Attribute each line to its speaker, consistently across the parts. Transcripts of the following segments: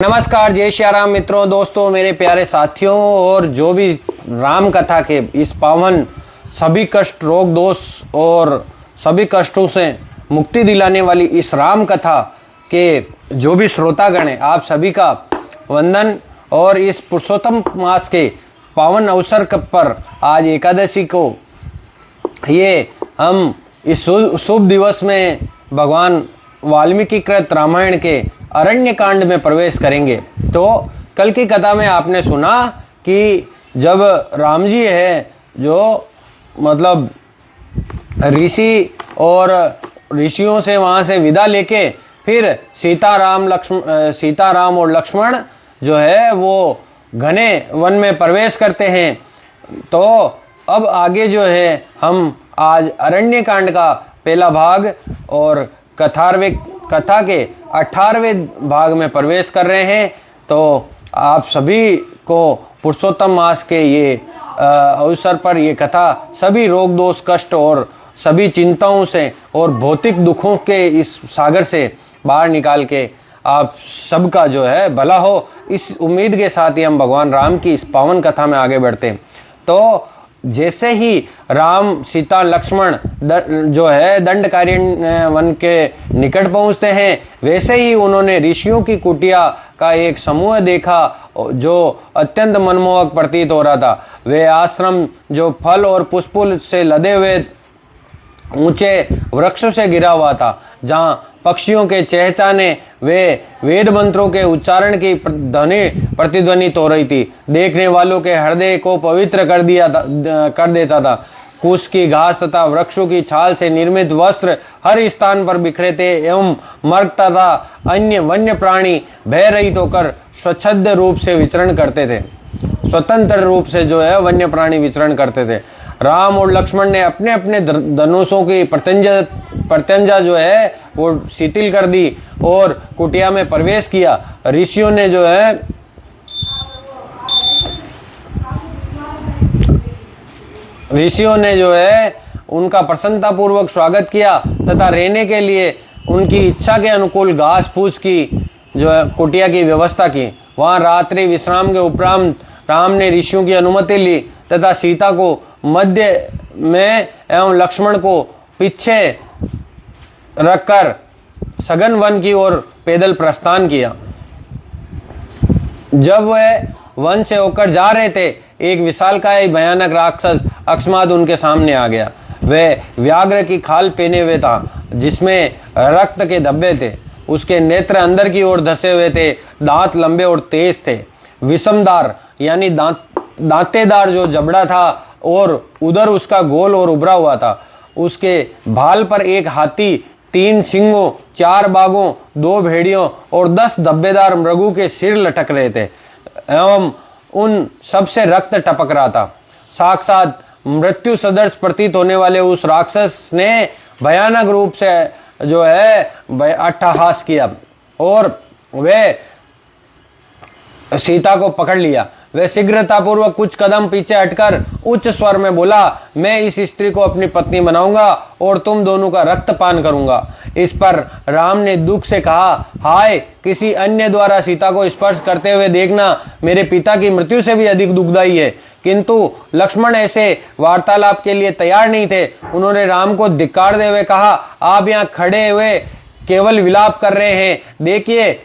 Speaker 1: नमस्कार, जय श्री राम मित्रों, दोस्तों, मेरे प्यारे साथियों। और जो भी राम कथा के इस पावन सभी कष्ट, रोग, दोष और सभी कष्टों से मुक्ति दिलाने वाली इस राम कथा के जो भी श्रोतागण हैं, आप सभी का वंदन। और इस पुरुषोत्तम मास के पावन अवसर पर आज एकादशी को ये हम इस शुभ दिवस में भगवान वाल्मीकि कृत रामायण के अरण्य कांड में प्रवेश करेंगे। तो कल की कथा में आपने सुना कि जब राम जी है जो मतलब ऋषि और ऋषियों से वहाँ से विदा लेके फिर सीताराम और लक्ष्मण जो है वो घने वन में प्रवेश करते हैं। तो अब आगे जो है हम आज अरण्य कांड का पहला भाग और कथा के 18वें भाग में प्रवेश कर रहे हैं। तो आप सभी को पुरुषोत्तम मास के ये अवसर पर ये कथा सभी रोग, दोष, कष्ट और सभी चिंताओं से और भौतिक दुखों के इस सागर से बाहर निकाल के आप सबका जो है भला हो, इस उम्मीद के साथ ही हम भगवान राम की इस पावन कथा में आगे बढ़ते हैं। तो जैसे ही राम, सीता, लक्ष्मण जो है दंडकारण्य वन के निकट पहुंचते हैं, वैसे ही उन्होंने ऋषियों की कुटिया का एक समूह देखा जो अत्यंत मनमोहक प्रतीत हो रहा था। वे आश्रम जो फल और पुष्प से लदे हुए ऊंचे वृक्षों से घिरा हुआ था, जहां पक्षियों के चहचहाने वे वेद मंत्रों के उच्चारण की प्रतिध्वनित हो रही थी, देखने वालों के हृदय को पवित्र कर देता था। कुश की घास तथा वृक्षों की छाल से निर्मित वस्त्र हर स्थान पर बिखरे थे एवं मर्ग तथा अन्य वन्य प्राणी भय रहित होकर स्वच्छंद रूप से विचरण करते थे। स्वतंत्र रूप से जो है वन्य प्राणी विचरण करते थे। राम और लक्ष्मण ने अपने अपने धनुषों की प्रत्यंजा जो है वो शिथिल कर दी और कुटिया में प्रवेश किया। ऋषियों ने जो है उनका प्रसन्नतापूर्वक स्वागत किया तथा रहने के लिए उनकी इच्छा के अनुकूल घास फूस की जो है कुटिया की व्यवस्था की। वहाँ रात्रि विश्राम के उपरांत राम ने ऋषियों की अनुमति ली तथा सीता को मध्य में एवं लक्ष्मण को पीछे रखकर सघन वन की ओर पैदल प्रस्थान किया। जब वह वन से होकर जा रहे थे, एक विशालकाय भयानक राक्षस अकस्मात उनके सामने आ गया। वह व्याघ्र की खाल पहने हुए था जिसमें रक्त के धब्बे थे। उसके नेत्र अंदर की ओर धसे हुए थे, दांत लंबे और तेज थे। विषमदार यानी दांतेदार जो जबड़ा था और उधर उसका गोल और उभरा हुआ था। उसके भाल पर एक हाथी, 3 सिंगों, 4 बाघों, 2 भेड़ियों और 10 धब्बेदार मृगों के सिर लटक रहे थे एवं उन सबसे रक्त टपक रहा था। साक्षात मृत्यु सदृश प्रतीत होने वाले उस राक्षस ने भयानक रूप से जो है अट्टहास किया और वह सीता को पकड़ लिया। वह शीघ्रतापूर्वक कुछ कदम पीछे हटकर उच्च स्वर में बोला, मैं इस स्त्री को अपनी पत्नी बनाऊंगा और तुम दोनों का रक्तपान करूंगा। इस पर राम ने दुख से कहा, हाय, किसी अन्य द्वारा सीता को स्पर्श करते हुए देखना मेरे पिता की मृत्यु से भी अधिक दुखदायी है। किंतु लक्ष्मण ऐसे वार्तालाप के लिए तैयार नहीं थे। उन्होंने राम को धिक्कारते हुए कहा, आप यहाँ खड़े हुए केवल विलाप कर रहे हैं। देखिए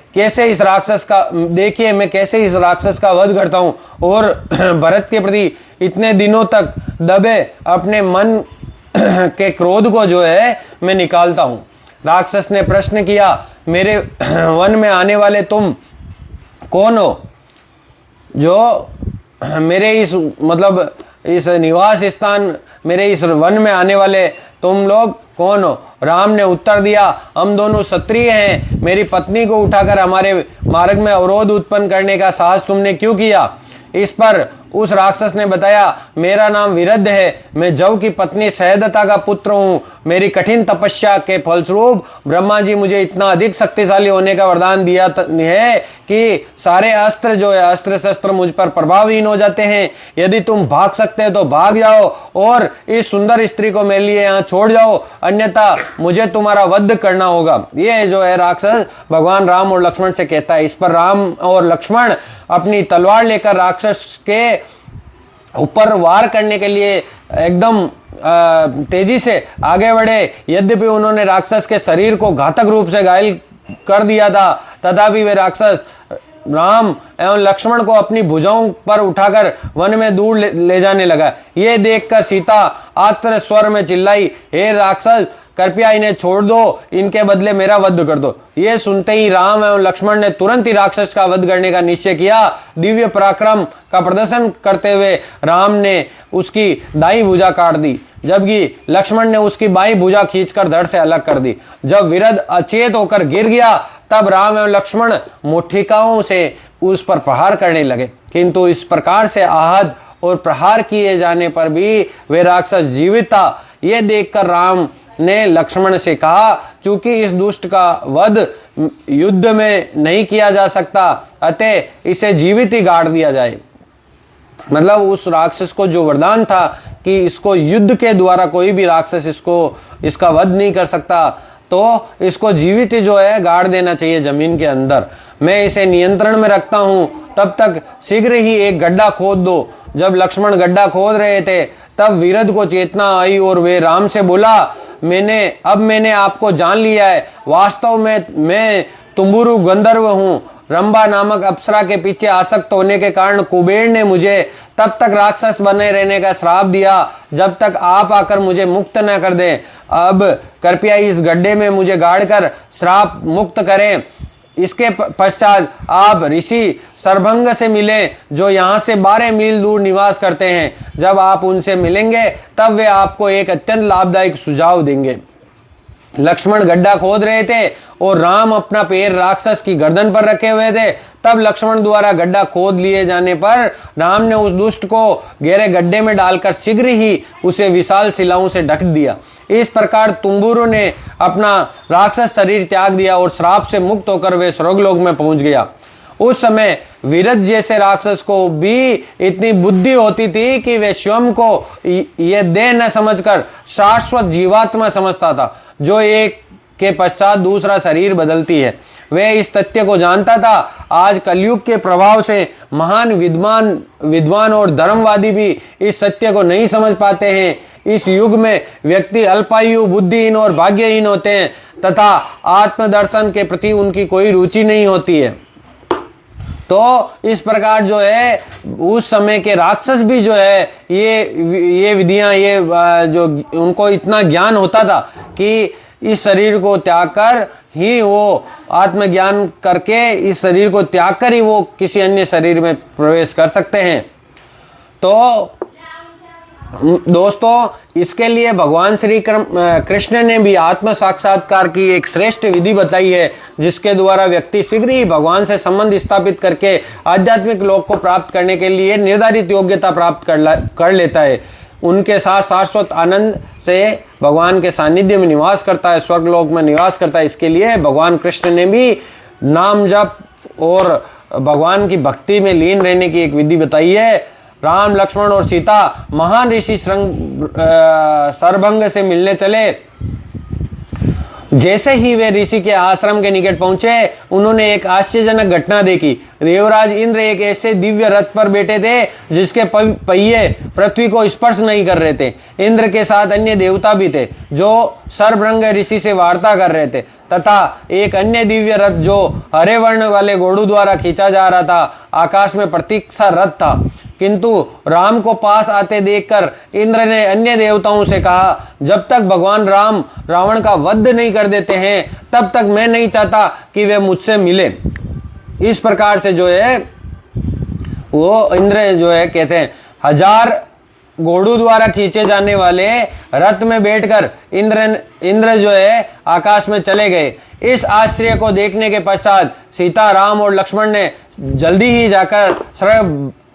Speaker 1: मैं कैसे इस राक्षस का वध करता हूँ और भरत के प्रति इतने दिनों तक दबे अपने मन के क्रोध को जो है मैं निकालता हूँ। राक्षस ने प्रश्न किया, मेरे वन में आने वाले तुम कौन हो? जो मेरे इस निवास स्थान, मेरे इस वन में आने वाले तुम लोग कौन हो? राम ने उत्तर दिया, हम दोनों क्षत्रिय हैं। मेरी पत्नी को उठाकर हमारे मार्ग में अवरोध उत्पन्न करने का साहस तुमने क्यों किया? इस पर उस राक्षस ने बताया, मेरा नाम विरध है, मैं जव की पत्नी सहदता का पुत्र हूँ। मेरी कठिन तपस्या के फलस्वरूप ब्रह्मा जी मुझे इतना अधिक शक्तिशाली होने का वरदान दिया है कि सारे अस्त्र जो है, अस्त्र शस्त्र मुझ पर प्रभावहीन हो जाते हैं। यदि तुम भाग सकते हो तो भाग जाओ और इस सुंदर स्त्री को मेरे लिए यहाँ छोड़ जाओ, अन्यथा मुझे तुम्हारा वध करना होगा। ये जो है राक्षस भगवान राम और लक्ष्मण से कहता है। इस पर राम और लक्ष्मण अपनी तलवार लेकर राक्षस के ऊपर वार करने के लिए एकदम तेजी से आगे बढ़े। यद्यपि उन्होंने राक्षस के शरीर को घातक रूप से घायल कर दिया था, तथापि वे राक्षस राम एवं लक्ष्मण को अपनी भुजाओं पर उठाकर वन में दूर ले जाने लगा। ये देखकर सीता आर्त स्वर में चिल्लाई, हे राक्षस, कृपया इन्हें छोड़ दो, इनके बदले मेरा वध कर दो। ये सुनते ही राम एवं लक्ष्मण ने तुरंत ही राक्षस का वध करने का निश्चय किया। दिव्य पराक्रम का प्रदर्शन करते हुए राम ने उसकी दाईं भुजा काट दी, जबकि लक्ष्मण ने उसकी बाईं भुजा खींचकर धड़ से अलग कर दी। जब विरध अचेत होकर गिर गया, तब राम एवं लक्ष्मण मुठ्ठिकाओं से उस पर प्रहार करने लगे, किंतु इस प्रकार से आहत और प्रहार किए जाने पर भी वे राक्षस जीवित था। यह देखकर राम ने लक्ष्मण से कहा, चूंकि इस दुष्ट का वध युद्ध में नहीं किया जा सकता, अतः इसे जीवित ही गाड़ दिया जाए। मतलब उस राक्षस को जो वरदान था कि इसको युद्ध के द्वारा कोई भी राक्षस इसका वध नहीं कर सकता, तो इसको जीवित जो है गाड़ देना चाहिए जमीन के अंदर। मैं इसे नियंत्रण में रखता हूँ, तब तक शीघ्र ही एक गड्ढा खोद दो। जब लक्ष्मण गड्ढा खोद रहे थे, तब विरध को चेतना आई और वे राम से बोला, मैंने आपको जान लिया है। वास्तव में मैं तुम्बुरु गंधर्व हूँ। रंभा नामक अप्सरा के पीछे आसक्त होने के कारण कुबेर ने मुझे तब तक राक्षस बने रहने का श्राप दिया जब तक आप आकर मुझे मुक्त न कर दें। अब कृपया इस गड्ढे में मुझे गाड़कर श्राप मुक्त करें। इसके पश्चात आप ऋषि सरभंग से मिलें, जो यहाँ से 12 मील दूर निवास करते हैं। जब आप उनसे मिलेंगे तब वे आपको एक अत्यंत लाभदायक सुझाव देंगे। लक्ष्मण गड्ढा खोद रहे थे और राम अपना पैर राक्षस की गर्दन पर रखे हुए थे। तब लक्ष्मण द्वारा गड्ढा खोद लिए जाने पर राम ने उस दुष्ट को गहरे गड्ढे में डालकर शीघ्र ही उसे विशाल शिलाओं से ढक दिया। इस प्रकार तुम्बुरु ने अपना राक्षस शरीर त्याग दिया और श्राप से मुक्त होकर वे स्वर्गलोक में पहुंच गया। उस समय विरध जैसे राक्षस को भी इतनी बुद्धि होती थी कि वे स्वयं को यह देह न समझकर शाश्वत जीवात्मा समझता था, जो एक के पश्चात दूसरा शरीर बदलती है। वे इस तथ्य को जानता था। आज कलयुग के प्रभाव से महान विद्वान और धर्मवादी भी इस सत्य को नहीं समझ पाते हैं। इस युग में व्यक्ति अल्पायु, बुद्धिहीन और भाग्यहीन होते हैं तथा आत्मदर्शन के प्रति उनकी कोई रुचि नहीं होती है। तो इस प्रकार जो है उस समय के राक्षस भी जो है ये विधियां, ये जो उनको इतना ज्ञान होता था कि इस शरीर को त्याग कर ही वो आत्मज्ञान करके इस शरीर को त्याग कर ही वो किसी अन्य शरीर में प्रवेश कर सकते हैं। तो दोस्तों, इसके लिए भगवान श्री कृष्ण ने भी आत्म साक्षात्कार की एक श्रेष्ठ विधि बताई है, जिसके द्वारा व्यक्ति शीघ्र ही भगवान से संबंध स्थापित करके आध्यात्मिक लोक को प्राप्त करने के लिए निर्धारित योग्यता प्राप्त कर लेता है। उनके साथ शाश्वत आनंद से भगवान के सानिध्य में निवास करता है, स्वर्गलोक में निवास करता है। इसके लिए भगवान कृष्ण ने भी नाम जप और भगवान की भक्ति में लीन रहने की एक विधि बताई है। राम, लक्ष्मण और सीता महान ऋषि सरभंग से मिलने चले। जैसे ही वे ऋषि के आश्रम के निकट पहुंचे, उन्होंने एक आश्चर्यजनक घटना देखी। देवराज इंद्र एक ऐसे दिव्य रथ पर बैठे थे जिसके पहिए पृथ्वी को स्पर्श नहीं कर रहे थे। इंद्र के साथ अन्य देवता भी थे जो सरभंग ऋषि से वार्ता कर रहे थे, तथा एक अन्य दिव्य रथ जो हरे वर्ण वाले घोड़ों द्वारा खींचा जा रहा था, आकाश में प्रतीक्षा रथ था। किंतु राम को पास आते देखकर इंद्र ने अन्य देवताओं से कहा, जब तक भगवान राम रावण का वध नहीं कर देते हैं, तब तक मैं नहीं चाहता कि वे मुझसे मिले। इस प्रकार से जो है वो इंद्र जो है कहते हैं, 1000 घोड़ों द्वारा खींचे जाने वाले रथ में बैठकर इंद्र जो है आकाश में चले गए। इस आश्चर्य को देखने के पश्चात सीता, राम और लक्ष्मण ने जल्दी ही जाकर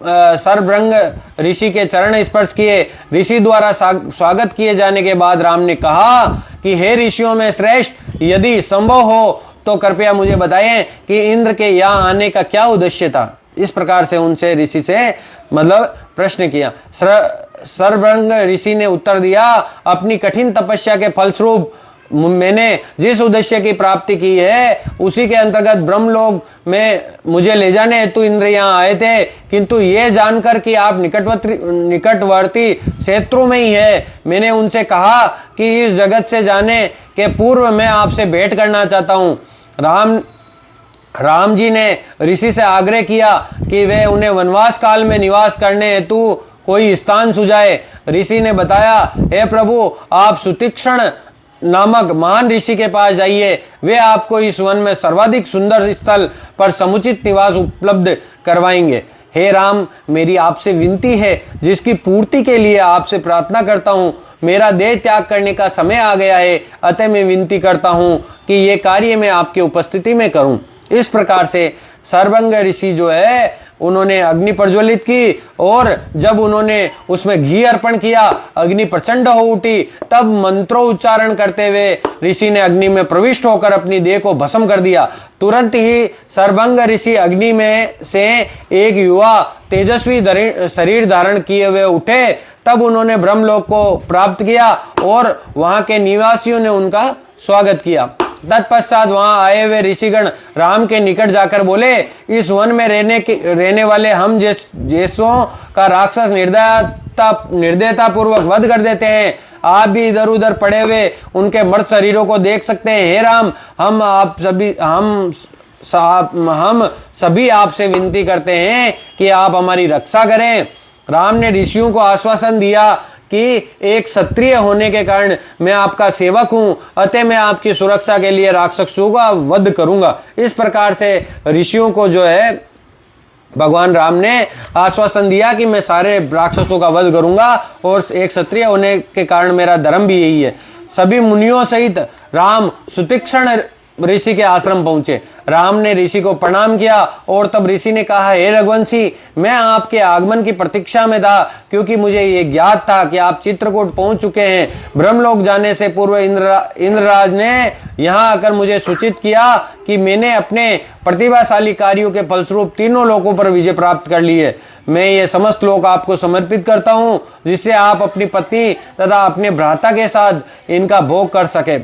Speaker 1: सरभृंग ऋषि के चरण स्पर्श किए। ऋषि द्वारा स्वागत किए जाने के बाद राम ने कहा कि हे ऋषियों में श्रेष्ठ, यदि संभव हो तो कृपया मुझे बताएं कि इंद्र के यहाँ आने का क्या उद्देश्य था। इस प्रकार से उनसे ऋषि से मतलब प्रश्न किया। सरभृंग ऋषि ने उत्तर दिया, अपनी कठिन तपस्या के फलस्वरूप मैंने जिस उद्देश्य की प्राप्ति की है उसी के अंतर्गत ब्रह्मलोक में मुझे ले जाने हेतु इंद्र यहाँ आए थे, किंतु ये जानकर कि आप निकटवर्ती क्षेत्रों में ही है, मैंने उनसे कहा कि इस जगत से जाने के पूर्व मैं आपसे भेंट करना चाहता हूँ। राम जी ने ऋषि से आग्रह किया कि वे उन्हें वनवास काल में निवास करने हेतु कोई स्थान सुझाए। ऋषि ने बताया, हे प्रभु, आप सुतीक्ष्ण नामक महान ऋषि के पास जाइए, वे आपको इस वन में सर्वाधिक सुंदर स्थल पर समुचित निवास उपलब्ध करवाएंगे। हे राम, मेरी आपसे विनती है, जिसकी पूर्ति के लिए आपसे प्रार्थना करता हूँ। मेरा देह त्याग करने का समय आ गया है, अतः मैं विनती करता हूँ कि ये कार्य मैं आपकी उपस्थिति में करूँ। इस प्रकार से सरभृंग ऋषि जो है उन्होंने अग्नि प्रज्वलित की, और जब उन्होंने उसमें घी अर्पण किया, अग्नि प्रचंड हो उठी। तब मंत्रोच्चारण करते हुए ऋषि ने अग्नि में प्रविष्ट होकर अपनी देह को भस्म कर दिया। तुरंत ही सरभृंग ऋषि अग्नि में से एक युवा तेजस्वी शरीर धारण किए हुए उठे। तब उन्होंने ब्रह्मलोक को प्राप्त किया और वहां के निवासियों ने उनका स्वागत किया। तत्पश्चात वहां आए हुए ऋषिगण राम के निकट जाकर बोले, इस वन में रहने वाले हम जैसों का राक्षस निर्दयता पूर्वक वध कर देते हैं। आप भी इधर उधर पड़े हुए उनके मर्द शरीरों को देख सकते हैं। हे राम, हम सभी आपसे विनती करते हैं कि आप हमारी रक्षा करें। राम ने ऋषियों को आश्वासन दिया कि एक क्षत्रिय होने के कारण मैं आपका सेवक हूं, अतः मैं आपकी सुरक्षा के लिए राक्षसों का वध करूंगा। इस प्रकार से ऋषियों को जो है भगवान राम ने आश्वासन दिया कि मैं सारे राक्षसों का वध करूंगा, और एक क्षत्रिय होने के कारण मेरा धर्म भी यही है। सभी मुनियों सहित राम सुतीक्ष्ण ऋषि के आश्रम पहुंचे। राम ने ऋषि को प्रणाम किया और तब ऋषि ने कहा, हे रघुवंशी, मैं आपके आगमन की प्रतीक्षा में था, क्योंकि मुझे ये ज्ञात था कि आप चित्रकूट पहुंच चुके हैं। ब्रह्मलोक जाने से पूर्व इंद्रराज ने यहाँ आकर मुझे सूचित किया कि मैंने अपने प्रतिभाशाली कार्यों के फलस्वरूप तीनों लोकों पर विजय प्राप्त कर ली है। मैं ये समस्त लोक आपको समर्पित करता हूँ, जिससे आप अपनी पत्नी तथा अपने भ्राता के साथ इनका भोग कर सके।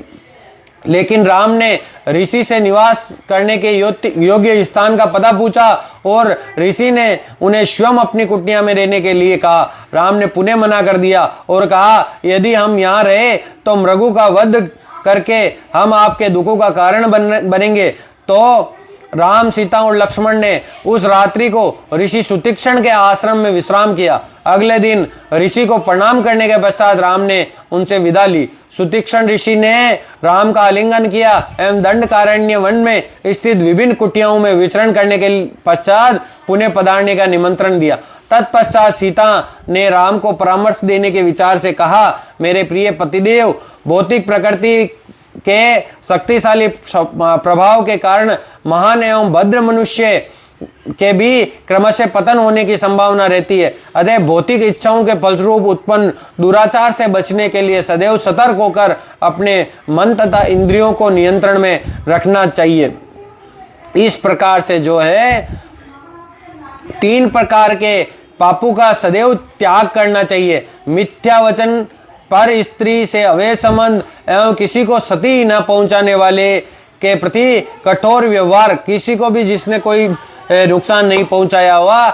Speaker 1: लेकिन राम ने ऋषि से निवास करने के योग्य स्थान का पता पूछा, और ऋषि ने उन्हें स्वयं अपनी कुटिया में रहने के लिए कहा। राम ने पुनः मना कर दिया और कहा, यदि हम यहाँ रहे तो मृगु का वध करके हम आपके दुखों का कारण बनेंगे। तो राम, सीता और लक्ष्मण ने उस रात्रि को ऋषि सुतीक्ष्ण के आश्रम में विश्राम किया। अगले दिन ऋषि को प्रणाम करने के पश्चात राम ने उनसे विदा ली। सुतीक्ष्ण ऋषि ने राम का आलिंगन किया एवं दंडकारण्य वन में स्थित विभिन्न कुटियाओं में विचरण करने के पश्चात पुनः पधारने का निमंत्रण दिया। तत्पश्चात सीता ने राम को परामर्श देने के विचार से कहा, मेरे प्रिय पतिदेव, भौतिक प्रकृति के शक्तिशाली प्रभाव के कारण महान एवं भद्र मनुष्य के भी क्रमशः पतन होने की संभावना रहती है। अतः भौतिक इच्छाओं के फलस्वरूप उत्पन्न दुराचार से बचने के लिए सदैव सतर्क होकर अपने मन तथा इंद्रियों को नियंत्रण में रखना चाहिए। इस प्रकार से जो है 3 प्रकार के पापों का सदैव त्याग करना चाहिए। मिथ्या वचन, पर स्त्री से अवैध संबंध एवं किसी को क्षति न पहुंचाने वाले के प्रति कठोर व्यवहार, किसी को भी जिसने कोई नुकसान नहीं पहुंचाया हुआ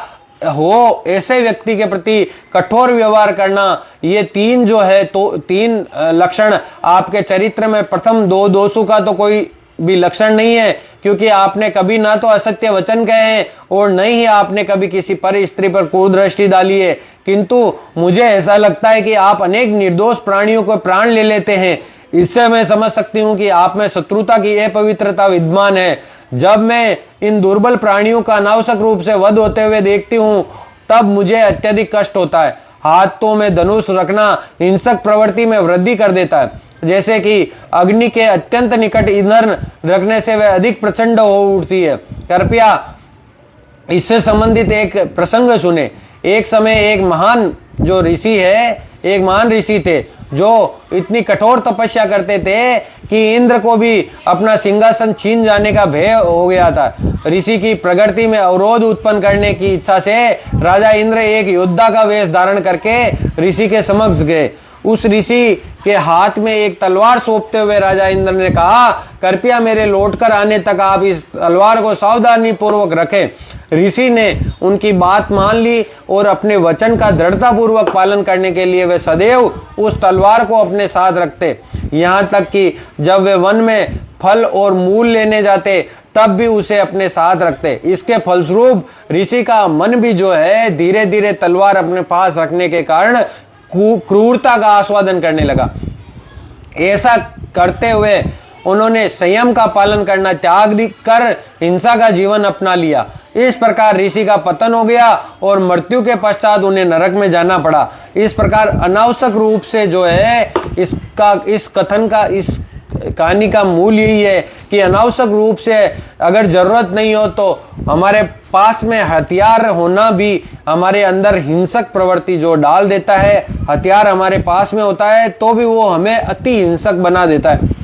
Speaker 1: हो ऐसे व्यक्ति के प्रति कठोर व्यवहार करना, ये 3 जो है तो 3 लक्षण आपके चरित्र में प्रथम 2 दोषों का तो कोई भी लक्षण नहीं है, क्योंकि आपने कभी ना तो असत्य वचन कहे हैं और न ही आपने कभी किसी पर स्त्री पर कुदृष्टि डाली है। किंतु मुझे ऐसा लगता है कि आप अनेक निर्दोष प्राणियों को प्राण ले लेते हैं। इससे मैं समझ सकती हूँ कि आप में शत्रुता की अपवित्रता विद्यमान है। जब मैं इन दुर्बल प्राणियों का अनावश्यक रूप से वध होते हुए देखती हूँ तब मुझे अत्यधिक कष्ट होता है। हाथों में धनुष रखना हिंसक प्रवृत्ति में वृद्धि कर देता है। जैसे कि अग्नि के अत्यंत निकट ईंधन रखने से वह अधिक प्रचंड हो उठती है। कृपया इससे संबंधित एक प्रसंग सुने। एक समय एक महान जो ऋषि है, एक महान ऋषि थे जो इतनी कठोर तपस्या करते थे कि इंद्र को भी अपना सिंहासन छीन जाने का भय हो गया था। ऋषि की प्रगति में अवरोध उत्पन्न करने की इच्छा से राजा इंद्र एक योद्धा का वेश धारण करके ऋषि के समक्ष गए। उस ऋषि के हाथ में एक तलवार सौंपते हुए राजा इंद्र ने कहा, कृपया मेरे लौटकर आने तक आप इस तलवार को सावधानी पूर्वक रखें। ऋषि ने उनकी बात मान ली और अपने वचन का दृढ़ता पूर्वक पालन करने के लिए वे सदैव उस तलवार को अपने साथ रखते। यहाँ तक कि जब वे वन में फल और मूल लेने जाते तब भी उसे अपने साथ रखते। इसके फलस्वरूप ऋषि का मन भी जो है धीरे धीरे तलवार अपने पास रखने के कारण क्रूरता का आस्वादन करने लगा। ऐसा करते हुए उन्होंने संयम का पालन करना त्याग कर हिंसा का जीवन अपना लिया। इस प्रकार ऋषि का पतन हो गया और मृत्यु के पश्चात उन्हें नरक में जाना पड़ा। इस प्रकार अनावश्यक रूप से जो है इस कहानी का मूल यही है कि अनावश्यक रूप से अगर जरूरत नहीं हो तो हमारे पास में हथियार होना भी हमारे अंदर हिंसक प्रवृत्ति जो डाल देता है। हथियार हमारे पास में होता है तो भी वो हमें अति हिंसक बना देता है।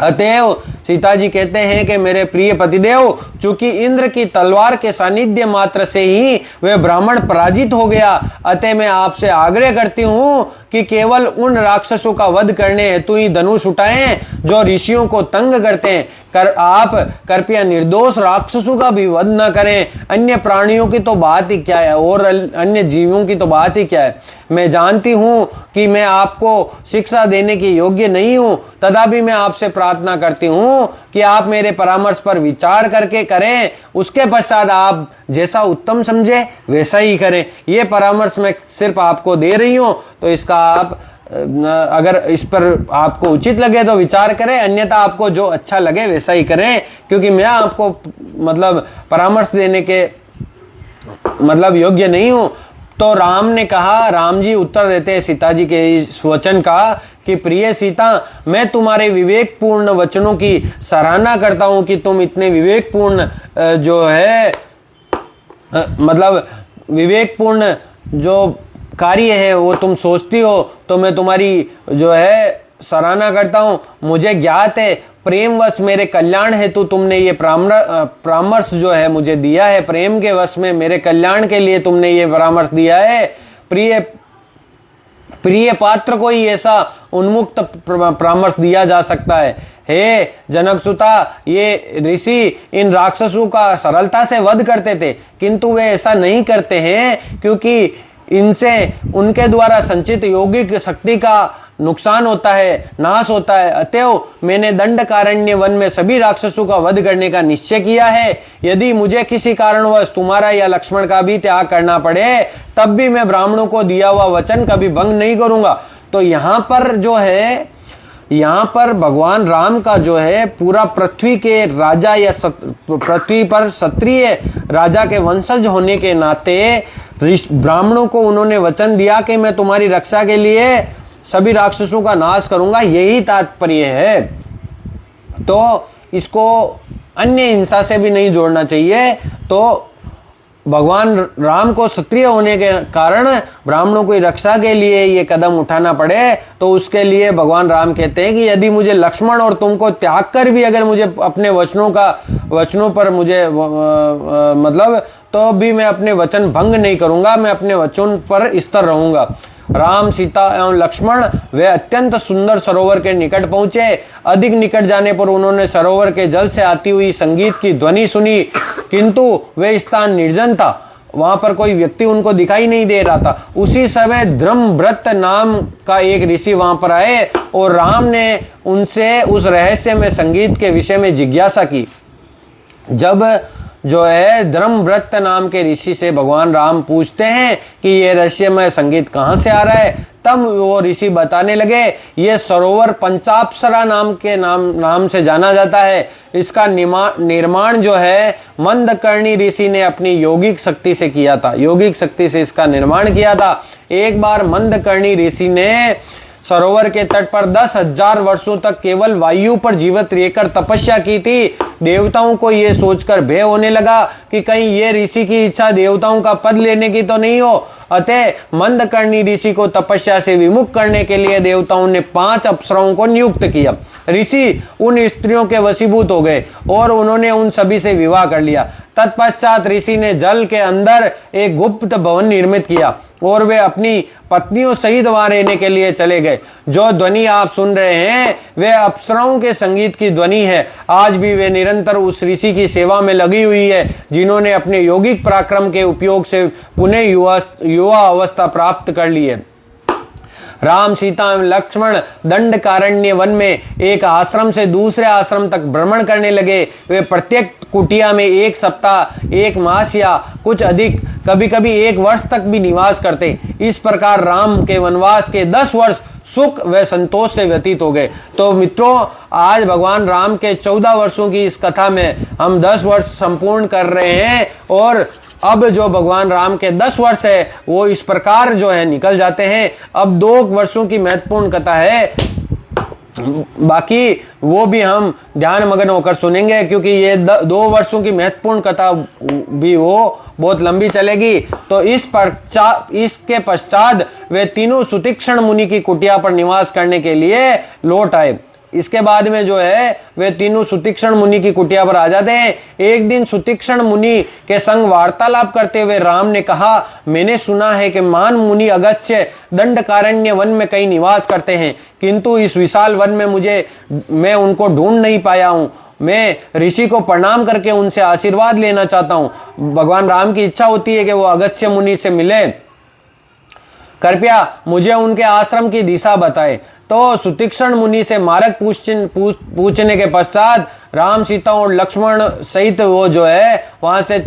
Speaker 1: अतएव सीता जी कहते हैं कि मेरे प्रिय पतिदेव, चूंकि इंद्र की तलवार के सानिध्य मात्र से ही वह ब्राह्मण पराजित हो गया, अतः मैं आपसे आग्रह करती हूँ कि केवल उन राक्षसों का वध करने हेतु ही धनुष उठाएं जो ऋषियों को तंग करते हैं। आप कृपया निर्दोष राक्षसों का भी वध न करें। अन्य प्राणियों की तो बात ही क्या है और अन्य जीवों की तो बात ही क्या है। मैं जानती हूँ कि मैं आपको शिक्षा देने के योग्य नहीं हूँ, तथापि मैं आपसे प्रार्थना करती हूँ कि आप मेरे परामर्श पर विचार करके करें। उसके पश्चात आप जैसा उत्तम समझे वैसा ही करें। ये परामर्श मैं सिर्फ आपको दे रही हूँ, तो इसका आप अगर इस पर आपको उचित लगे तो विचार करें, अन्यथा आपको जो अच्छा लगे वैसा ही करें, क्योंकि मैं आपको मतलब परामर्श देने के मतलब योग्य नहीं हूँ। तो राम ने कहा, राम जी उत्तर देते हैं सीता जी के इस वचन का कि प्रिय सीता, मैं तुम्हारे विवेकपूर्ण वचनों की सराहना करता हूँ कि तुम इतने विवेकपूर्ण जो है मतलब विवेकपूर्ण जो कार्य है वो तुम सोचती हो, तो मैं तुम्हारी जो है सराहना करता हूँ। मुझे ज्ञात है प्रेमवश मेरे कल्याण हेतु तुमने ये परामर्श जो है मुझे दिया है। प्रेम के वश में मेरे कल्याण के लिए तुमने ये परामर्श दिया है। प्रिय पात्र को ही ऐसा उन्मुक्त परामर्श दिया जा सकता है। हे जनकसुता, ये ऋषि इन राक्षसों का सरलता से वध करते थे, किंतु वे ऐसा नहीं करते हैं क्योंकि इनसे उनके द्वारा संचित यौगिक शक्ति का नुकसान होता है, नाश होता है। अतएव मैंने दंडकारण्य वन में सभी राक्षसों का वध करने का निश्चय किया है। यदि मुझे किसी कारणवश तुम्हारा या लक्ष्मण का भी त्याग करना पड़े, तब भी मैं ब्राह्मणों को दिया हुआ वचन कभी भंग नहीं करूंगा। तो यहाँ पर जो है, यहाँ पर भगवान राम का जो है पूरा पृथ्वी के राजा या पृथ्वी पर क्षत्रिय राजा के वंशज होने के नाते ब्राह्मणों को उन्होंने वचन दिया कि मैं तुम्हारी रक्षा के लिए सभी राक्षसों का नाश करूंगा, यही तात्पर्य है। तो इसको अन्य हिंसा से भी नहीं जोड़ना चाहिए। तो भगवान राम को क्षत्रिय होने के कारण ब्राह्मणों की रक्षा के लिए ये कदम उठाना पड़े, तो उसके लिए भगवान राम कहते हैं कि यदि मुझे लक्ष्मण और तुमको त्याग कर भी अगर मुझे अपने वचनों पर मुझे मतलब तो भी मैं अपने वचन भंग नहीं करूंगा, मैं अपने वचन पर स्थिर रहूंगा। राम, सीता एवं लक्ष्मण वे अत्यंत सुंदर सरोवर के निकट पहुंचे। अधिक निकट जाने पर उन्होंने सरोवर के जल से आती हुई संगीत की ध्वनि सुनी, किंतु वे स्थान निर्जन था, वहां पर कोई व्यक्ति उनको दिखाई नहीं दे रहा था। उसी समय धर्मव्रत नाम का एक ऋषि वहां पर आए और राम ने उनसे उस रहस्य में संगीत के विषय में जिज्ञासा की। जब जो है धर्मव्रत नाम के ऋषि से भगवान राम पूछते हैं कि ये रहस्यमय संगीत कहाँ से आ रहा है, तब वो ऋषि बताने लगे ये सरोवर पंचाप्सरा नाम से जाना जाता है। इसका निर्माण जो है मंदकर्णी ऋषि ने अपनी यौगिक शक्ति से किया था, यौगिक शक्ति से इसका निर्माण किया था। एक बार मंदकर्णी ऋषि ने सरोवर के तट पर 10,000 वर्षों तक केवल वायु पर जीवित रहकर तपस्या की थी। देवताओं को यह सोचकर भय होने लगा कि कहीं ये ऋषि की इच्छा देवताओं का पद लेने की तो नहीं हो। अतः मंदकर्णी ऋषि को तपस्या से विमुख करने के लिए देवताओं ने 5 अप्सराओं को नियुक्त किया। ऋषि उन स्त्रियों के वशीभूत हो गए और उन्होंने उन सभी से विवाह कर लिया। तत्पश्चात ऋषि ने जल के अंदर एक गुप्त भवन निर्मित किया और वे अपनी पत्नियों सहित वहां रहने के लिए चले गए। जो ध्वनि आप सुन रहे हैं वे अप्सराओं के संगीत की ध्वनि है। आज भी वे निरंतर उस ऋषि की सेवा में लगी हुई है जिन्होंने अपने यौगिक पराक्रम के उपयोग से पुनः युवा अवस्था प्राप्त कर ली है। राम, सीता एवं लक्ष्मण दंडकारण्य वन में एक आश्रम से दूसरे आश्रम तक भ्रमण करने लगे। वे प्रत्येक कुटिया में 1 सप्ताह, 1 मास या कुछ अधिक, कभी कभी 1 वर्ष तक भी निवास करते। इस प्रकार राम के वनवास के 10 वर्ष सुख व संतोष से व्यतीत हो गए। तो मित्रों, आज भगवान राम के 14 वर्षों की इस कथा में हम 10 वर्ष संपूर्ण कर रहे हैं और अब जो भगवान राम के 10 वर्ष है वो इस प्रकार जो है निकल जाते हैं। अब 2 वर्षों की महत्वपूर्ण कथा है, बाकी वो भी हम ध्यान मग्न होकर सुनेंगे क्योंकि ये 2 वर्षों की महत्वपूर्ण कथा भी वो बहुत लंबी चलेगी। तो इसके पश्चात वे तीनों सुतीक्ष्ण मुनि की कुटिया पर निवास करने के लिए लौट आए। इसके बाद में जो है वे तीनों सुतीक्ष्ण मुनि की कुटिया पर आ जाते हैं। एक दिन सुतीक्ष्ण मुनि के संग वार्तालाप करते हुए राम ने कहा, मैंने सुना है कि मान मुनि अगस्त्य दंडकारण्य वन में कहीं निवास करते हैं, किंतु इस विशाल वन में मैं उनको ढूंढ नहीं पाया हूँ। मैं ऋषि को प्रणाम करके उनसे आशीर्वाद लेना चाहता हूँ। भगवान राम की इच्छा होती है कि वो अगस्त्य मुनि से मिले, कृपया मुझे उनके आश्रम की दिशा बताए। तो सुतीक्ष्ण मुनि से मार्ग पूछने के पश्चात राम, सीता और लक्ष्मण सहित वो जो है वहां से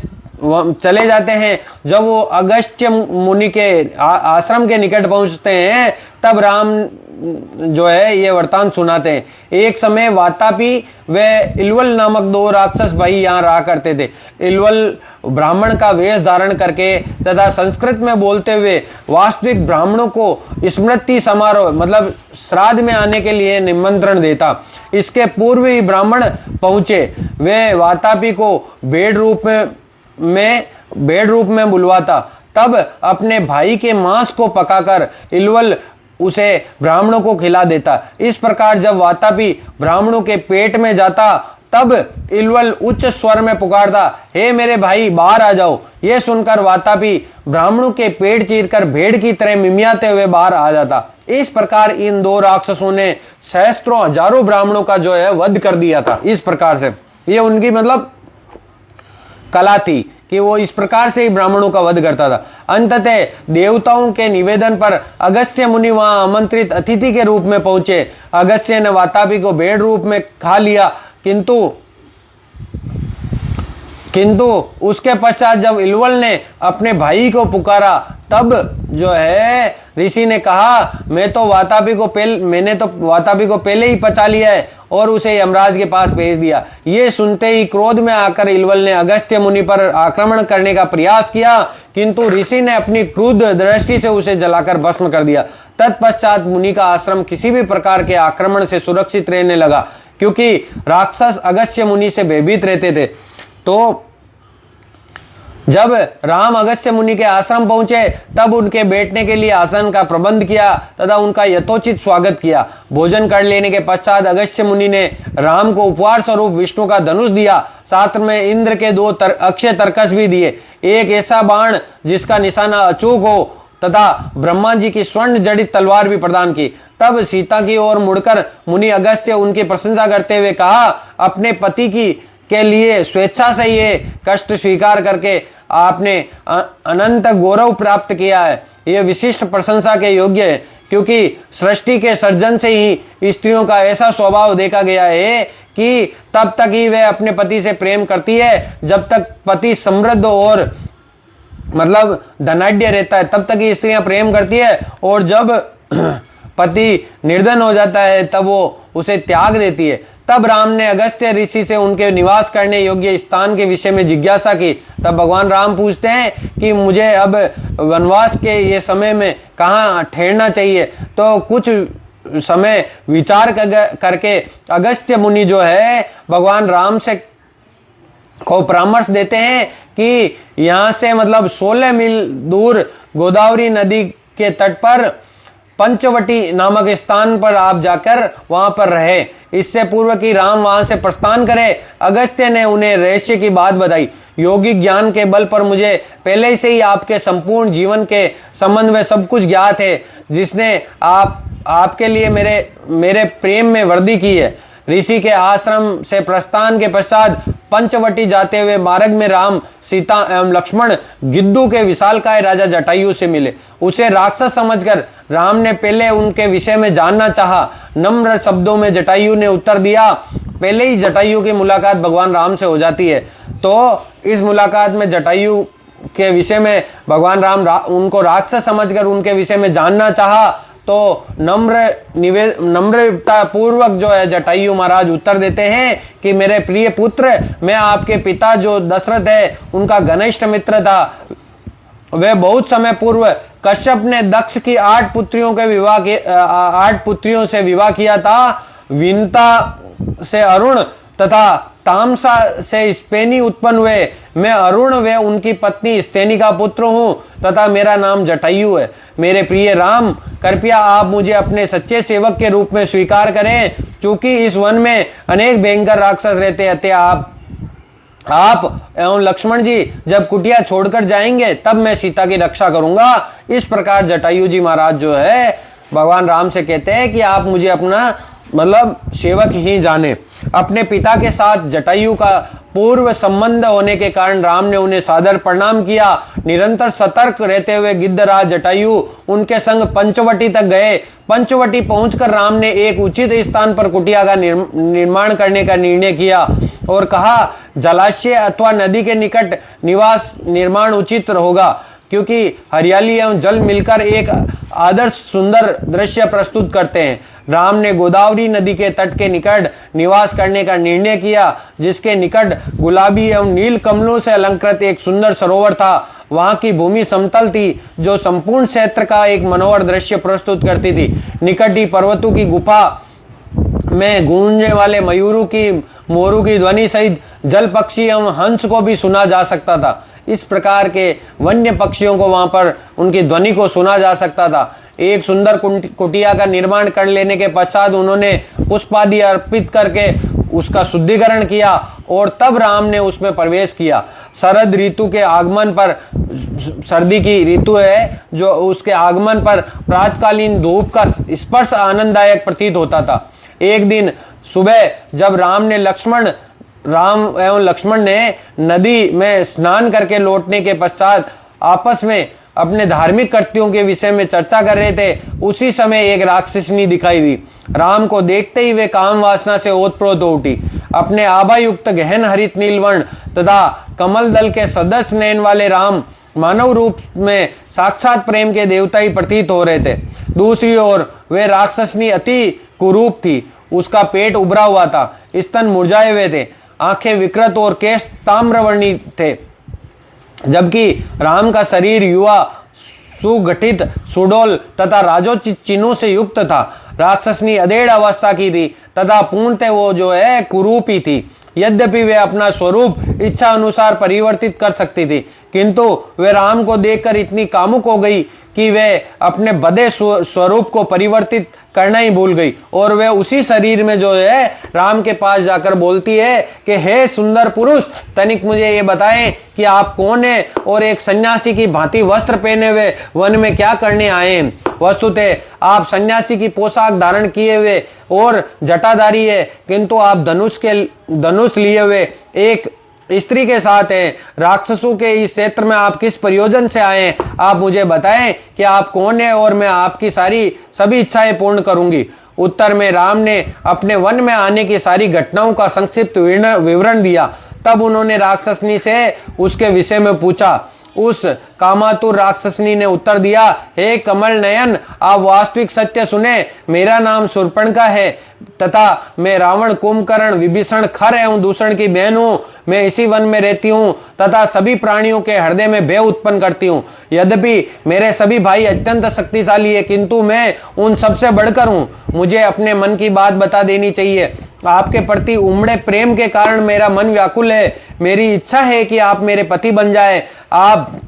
Speaker 1: चले जाते हैं। जब वो अगस्त्य मुनि के आश्रम के निकट पहुंचते हैं तब राम जो है ये वृतांत सुनाते हैं। एक समय वातापी व इलवल नामक 2 राक्षस भाई यहाँ रहा करते थे। इलवल ब्राह्मण का वेश धारण करके तथा संस्कृत में बोलते हुए वास्तविक ब्राह्मणों को स्मृति समारोह मतलब श्राद्ध में आने के लिए निमंत्रण देता। इसके पूर्व ही ब्राह्मण पहुंचे। वे वातापी को भेड़ रूप में बुलवाता। तब अपने भाई के मांस को पकाकर इलवल उसे ब्राह्मणों को खिला देता। इस प्रकार जब वातापी ब्राह्मणों के पेट में जाता तब इलवल उच्च स्वर में पुकारता, हे मेरे भाई बाहर आ जाओ। यह सुनकर वातापी ब्राह्मणों के पेट चीरकर भेड़ की तरह मिमियाते हुए बाहर आ जाता। इस प्रकार इन 2 राक्षसों ने सहस्त्रों हजारों ब्राह्मणों का जो है वध कर दिया था। इस प्रकार से ये उनकी मतलब कला थी कि वो इस प्रकार से ही ब्राह्मणों का वध करता था। अंततः देवताओं के निवेदन पर अगस्त्य मुनि वहां आमंत्रित अतिथि के रूप में पहुंचे। अगस्त्य ने वातापी को भेड़ रूप में खा लिया, किंतु उसके पश्चात जब इलवल ने अपने भाई को पुकारा तब जो है ऋषि ने कहा, मैंने तो वातापी को पहले ही पचा लिया है और उसे यमराज के पास भेज दिया। ये सुनते ही क्रोध में आकर इलवल ने अगस्त्य मुनि पर आक्रमण करने का प्रयास किया, किंतु ऋषि ने अपनी क्रुद्ध दृष्टि से उसे जलाकर भस्म कर दिया। तत्पश्चात मुनि का आश्रम किसी भी प्रकार के आक्रमण से सुरक्षित रहने लगा, क्योंकि राक्षस अगस्त्य मुनि से भयभीत रहते थे। तो जब राम अगस्त्य मुनि के आश्रम पहुंचे तब उनके बैठने के लिए आसन का प्रबंध किया तथा उनका यथोचित स्वागत किया। भोजन कर लेने के पश्चात अगस्त्य मुनि ने राम को उपहार स्वरूप विष्णु का धनुष दिया। साथ में इंद्र के 2 अक्षय तरकस भी दिए, एक ऐसा बाण जिसका निशाना अचूक हो तथा ब्रह्मा जी की स्वर्ण जड़ित तलवार भी प्रदान की। तब सीता की ओर मुड़कर मुनि अगस्त्य उनकी प्रशंसा करते हुए कहा, अपने पति के लिए स्वेच्छा से ये कष्ट स्वीकार करके आपने अनंत गौरव प्राप्त किया है। यह विशिष्ट प्रशंसा के योग्य है, क्योंकि सृष्टि के सर्जन से ही स्त्रियों का ऐसा स्वभाव देखा गया है कि तब तक ही वह अपने पति से प्रेम करती है जब तक पति समृद्ध और मतलब धनाढ्य रहता है, तब तक ही स्त्रियां प्रेम करती है, और जब पति निर्धन हो जाता है तब वो उसे त्याग देती है। तब राम ने अगस्त्य ऋषि से उनके निवास करने योग्य स्थान के विषय में जिज्ञासा की। तब भगवान राम पूछते हैं कि मुझे अब वनवास के ये समय में कहाँ ठहरना चाहिए। तो कुछ समय विचार करके अगस्त्य मुनि जो है भगवान राम से को परामर्श देते हैं कि यहाँ से मतलब 16 मील दूर गोदावरी नदी के तट पर पंचवटी नामक स्थान पर आप जाकर वहां पर रहे, इससे पूर्व कि राम वहां से प्रस्थान करे। अगस्त्य ने उन्हें रहस्य की बात बताई। योगिक ज्ञान के बल पर मुझे पहले से ही आपके संपूर्ण जीवन के संबंध में सब कुछ ज्ञात है, जिसने आपके लिए मेरे प्रेम में वृद्धि की है। ऋषि के आश्रम से प्रस्थान के पश्चात पंचवटी जाते हुए मार्ग में राम, सीता एवं लक्ष्मण गिद्धू के विशालकाय राजा जटायु से मिले। उसे राक्षस समझकर राम ने पहले उनके विषय में जानना चाहा। नम्र शब्दों में जटायु ने उत्तर दिया। पहले ही जटायु की मुलाकात भगवान राम से हो जाती है, तो इस मुलाकात में जटायु के विषय में भगवान राम उनको राक्षस समझकर उनके विषय में जानना चाहा, तो नम्रता पूर्वक जो है जटायु महाराज उत्तर देते हैं कि मेरे प्रिय पुत्र, मैं आपके पिता जो दशरथ है उनका घनिष्ठ मित्र था। वे बहुत समय पूर्व कश्यप ने दक्ष की 8 पुत्रियों से विवाह किया था। विनता से अरुण तथा तामसा से स्पेनी उत्पन्न हुए। मैं अरुण व उनकी पत्नी स्तेनी का पुत्र हूँ तथा मेरा नाम जटायु है। मेरे प्रिय राम, कृपया आप मुझे अपने सच्चे सेवक के रूप में स्वीकार करें। चूंकि इस वन में अनेक भयंकर राक्षस रहते हैं, आप एवं लक्ष्मण जी जब कुटिया छोड़कर जाएंगे तब मैं सीता की रक्षा करूंगा। इस प्रकार जटायु जी महाराज जो है भगवान राम से कहते हैं कि आप मुझे अपना मतलब सेवक ही जाने। अपने पिता के साथ जटायु का पूर्व संबंध होने के कारण राम ने उन्हें सादर प्रणाम किया। निरंतर सतर्क रहते हुए गिद्धराज जटायु उनके संग पंचवटी तक गए। पंचवटी पहुंचकर राम ने एक उचित स्थान पर कुटिया का निर्माण करने का निर्णय किया और कहा, जलाशय अथवा नदी के निकट निवास निर्माण उचित होगा, क्योंकि हरियाली एवं जल मिलकर एक आदर्श सुंदर दृश्य प्रस्तुत करते हैं। राम ने गोदावरी नदी के तट के निकट निवास करने का निर्णय किया, जिसके निकट गुलाबी एवं नील कमलों से अलंकृत एक सुंदर सरोवर था। वहां की भूमि समतल थी, जो संपूर्ण क्षेत्र का एक मनोहर दृश्य प्रस्तुत करती थी। निकट ही पर्वतों की गुफा में गूंजने वाले मोरू की ध्वनि सहित जल पक्षी एवं हंस को भी सुना जा सकता था। इस प्रकार के वन्य पक्षियों को वहां पर उनकी ध्वनि को सुना जा सकता था। एक सुंदर कुटिया का निर्माण कर लेने के पश्चात उन्होंने पुष्पादि अर्पित करके उसका शुद्धिकरण किया और तब राम ने उसमें प्रवेश किया। शरद ऋतु के आगमन पर, सर्दी की ऋतु है जो, उसके आगमन पर प्रातकालीन धूप का स्पर्श आनंददायक प्रतीत होता था। एक दिन सुबह जब राम एवं लक्ष्मण ने नदी में स्नान करके लौटने के पश्चात आपस में अपने धार्मिक कृत्यों के विषय में चर्चा कर रहे थे, उसी समय एक राक्षसनी दिखाई दी। राम को देखते ही वे काम वासना से ओतप्रोत हो उठी। अपने आभायुक्त गहन हरित नीलवर्ण तथा कमल दल के सदस्य नयन वाले राम मानव रूप में साक्षात प्रेम के देवता ही प्रतीत हो रहे थे। दूसरी ओर वे राक्षसनी अति कुरूप थी। उसका पेट उभरा हुआ था, स्तन मुरझाए हुए थे, आंखें विकृत और केश ताम्रवर्णी थे, जबकि राम का शरीर युवा, सुगठित, सुडौल तथा राजोचित चिन्हों से युक्त था। राक्षसनी अधेड़ अवस्था की थी तथा पूर्णतः वो जो है कुरूपी थी। यद्यपि वे अपना स्वरूप इच्छा अनुसार परिवर्तित कर सकती थी, किंतु वे राम को देखकर इतनी कामुक हो गई कि वे अपने बदे स्वरूप को परिवर्तित करना ही भूल गई और वे उसी शरीर में जो है राम के पास जाकर बोलती है कि हे सुंदर पुरुष, तनिक मुझे ये बताएं कि आप कौन हैं और एक सन्यासी की भांति वस्त्र पहने हुए वन में क्या करने आए हैं। वस्तुतः आप सन्यासी की पोशाक धारण किए हुए और जटाधारी है, किंतु आप धनुष लिए हुए एक स्त्री के साथ हैं। राक्षसों के इस क्षेत्र में आप किस प्रयोजन से आए हैं? आप मुझे बताएं कि आप कौन हैं और मैं आपकी सभी इच्छाएं पूर्ण करूंगी। उत्तर में राम ने अपने वन में आने की सारी घटनाओं का संक्षिप्त विवरण दिया। तब उन्होंने राक्षसनी से उसके विषय में पूछा। उस कामातुर राक्षसनी ने उत्तर दिया, हे कमल नयन, आप वास्तविक सत्य सुने। मेरा नाम शूर्पणखा है तथा मैं रावण, कुंभकर्ण, विभीषण, खर एवं दूषण की बहन हूँ। मैं इसी वन में रहती हूँ तथा सभी प्राणियों के हृदय में भय उत्पन्न करती हूँ। यद्यपि मेरे सभी भाई अत्यंत शक्तिशाली है, किंतु मैं उन सबसे बढ़कर हूँ। मुझे अपने मन की बात बता देनी चाहिए। आपके प्रति उमड़े प्रेम के कारण मेरा मन व्याकुल है। मेरी इच्छा है कि आप मेरे पति बन जाए। आप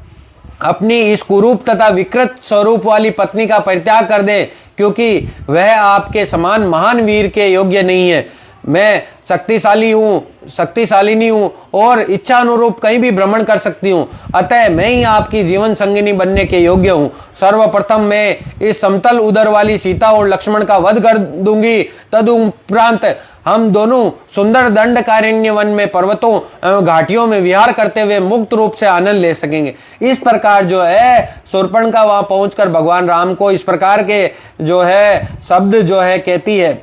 Speaker 1: अपनी इस कुरूप तथा विकृत स्वरूप वाली पत्नी का परित्याग कर दें, क्योंकि वह आपके समान महान वीर के योग्य नहीं है। मैं शक्तिशालिनी हूँ और इच्छा अनुरूप कहीं भी भ्रमण कर सकती हूँ, अतः मैं ही आपकी जीवन संगिनी बनने के योग्य हूँ। सर्वप्रथम मैं इस समतल उदर वाली सीता और लक्ष्मण का वध कर दूंगी। तदुपरांत हम दोनों सुंदर दंडकारण्य वन में पर्वतों एवं घाटियों में विहार करते हुए मुक्त रूप से आनंद ले सकेंगे। इस प्रकार जो है शूर्पणखा वहां पहुंचकर भगवान राम को इस प्रकार के जो है शब्द जो है कहती है।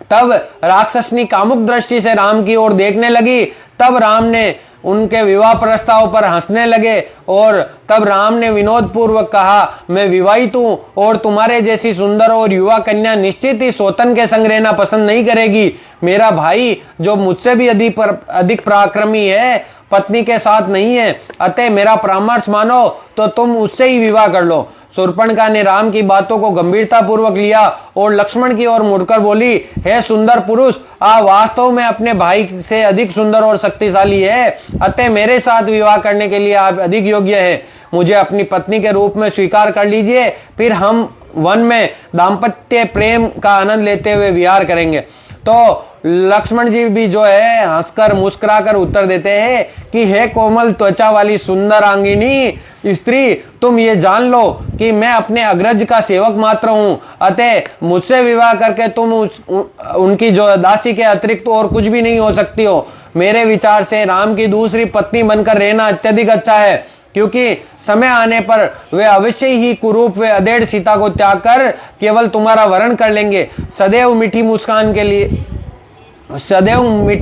Speaker 1: तब राक्षसनी कामुक दृष्टि से राम की ओर देखने लगी। तब राम ने उनके विवाह प्रस्ताव पर हंसने लगे और तब राम ने विनोद पूर्वक कहा, मैं विवाहित हूं और तुम्हारे जैसी सुंदर और युवा कन्या निश्चित ही सौतन के संग रहना पसंद नहीं करेगी। मेरा भाई जो मुझसे भी अधिक पराक्रमी है, पत्नी के साथ नहीं है, अतः मेरा परामर्श मानो तो तुम उससे ही विवाह कर लो। शूर्पणखा ने राम की बातों को गंभीरता पूर्वक लिया और लक्ष्मण की ओर मुड़कर बोली, हे सुंदर पुरुष, आप वास्तव में अपने भाई से अधिक सुंदर और शक्तिशाली है, अतः मेरे साथ विवाह करने के लिए आप अधिक योग्य है। मुझे अपनी पत्नी के रूप में स्वीकार कर लीजिए, फिर हम वन में दाम्पत्य प्रेम का आनंद लेते हुए विहार करेंगे। तो लक्ष्मण जी भी जो है हंसकर मुस्कुराकर उत्तर देते हैं कि हे कोमल त्वचा वाली सुंदर आंगिनी स्त्री, तुम ये जान लो कि मैं अपने अग्रज का सेवक मात्र हूँ, अतः मुझसे विवाह करके तुम उनकी जो दासी के अतिरिक्त और कुछ भी नहीं हो सकती हो। मेरे विचार से राम की दूसरी पत्नी बनकर रहना अत्यधिक अच्छा है, क्योंकि समय आने पर वे अवश्य ही कुरूप वे अधेड़ सीता को त्याग कर केवल तुम्हारा वरण कर लेंगे। सदैव मीठी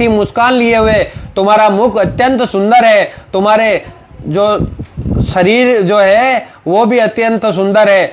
Speaker 1: मुस्कान लिए हुए तुम्हारा मुख अत्यंत सुंदर है, तुम्हारे जो शरीर जो है वो भी अत्यंत सुंदर है।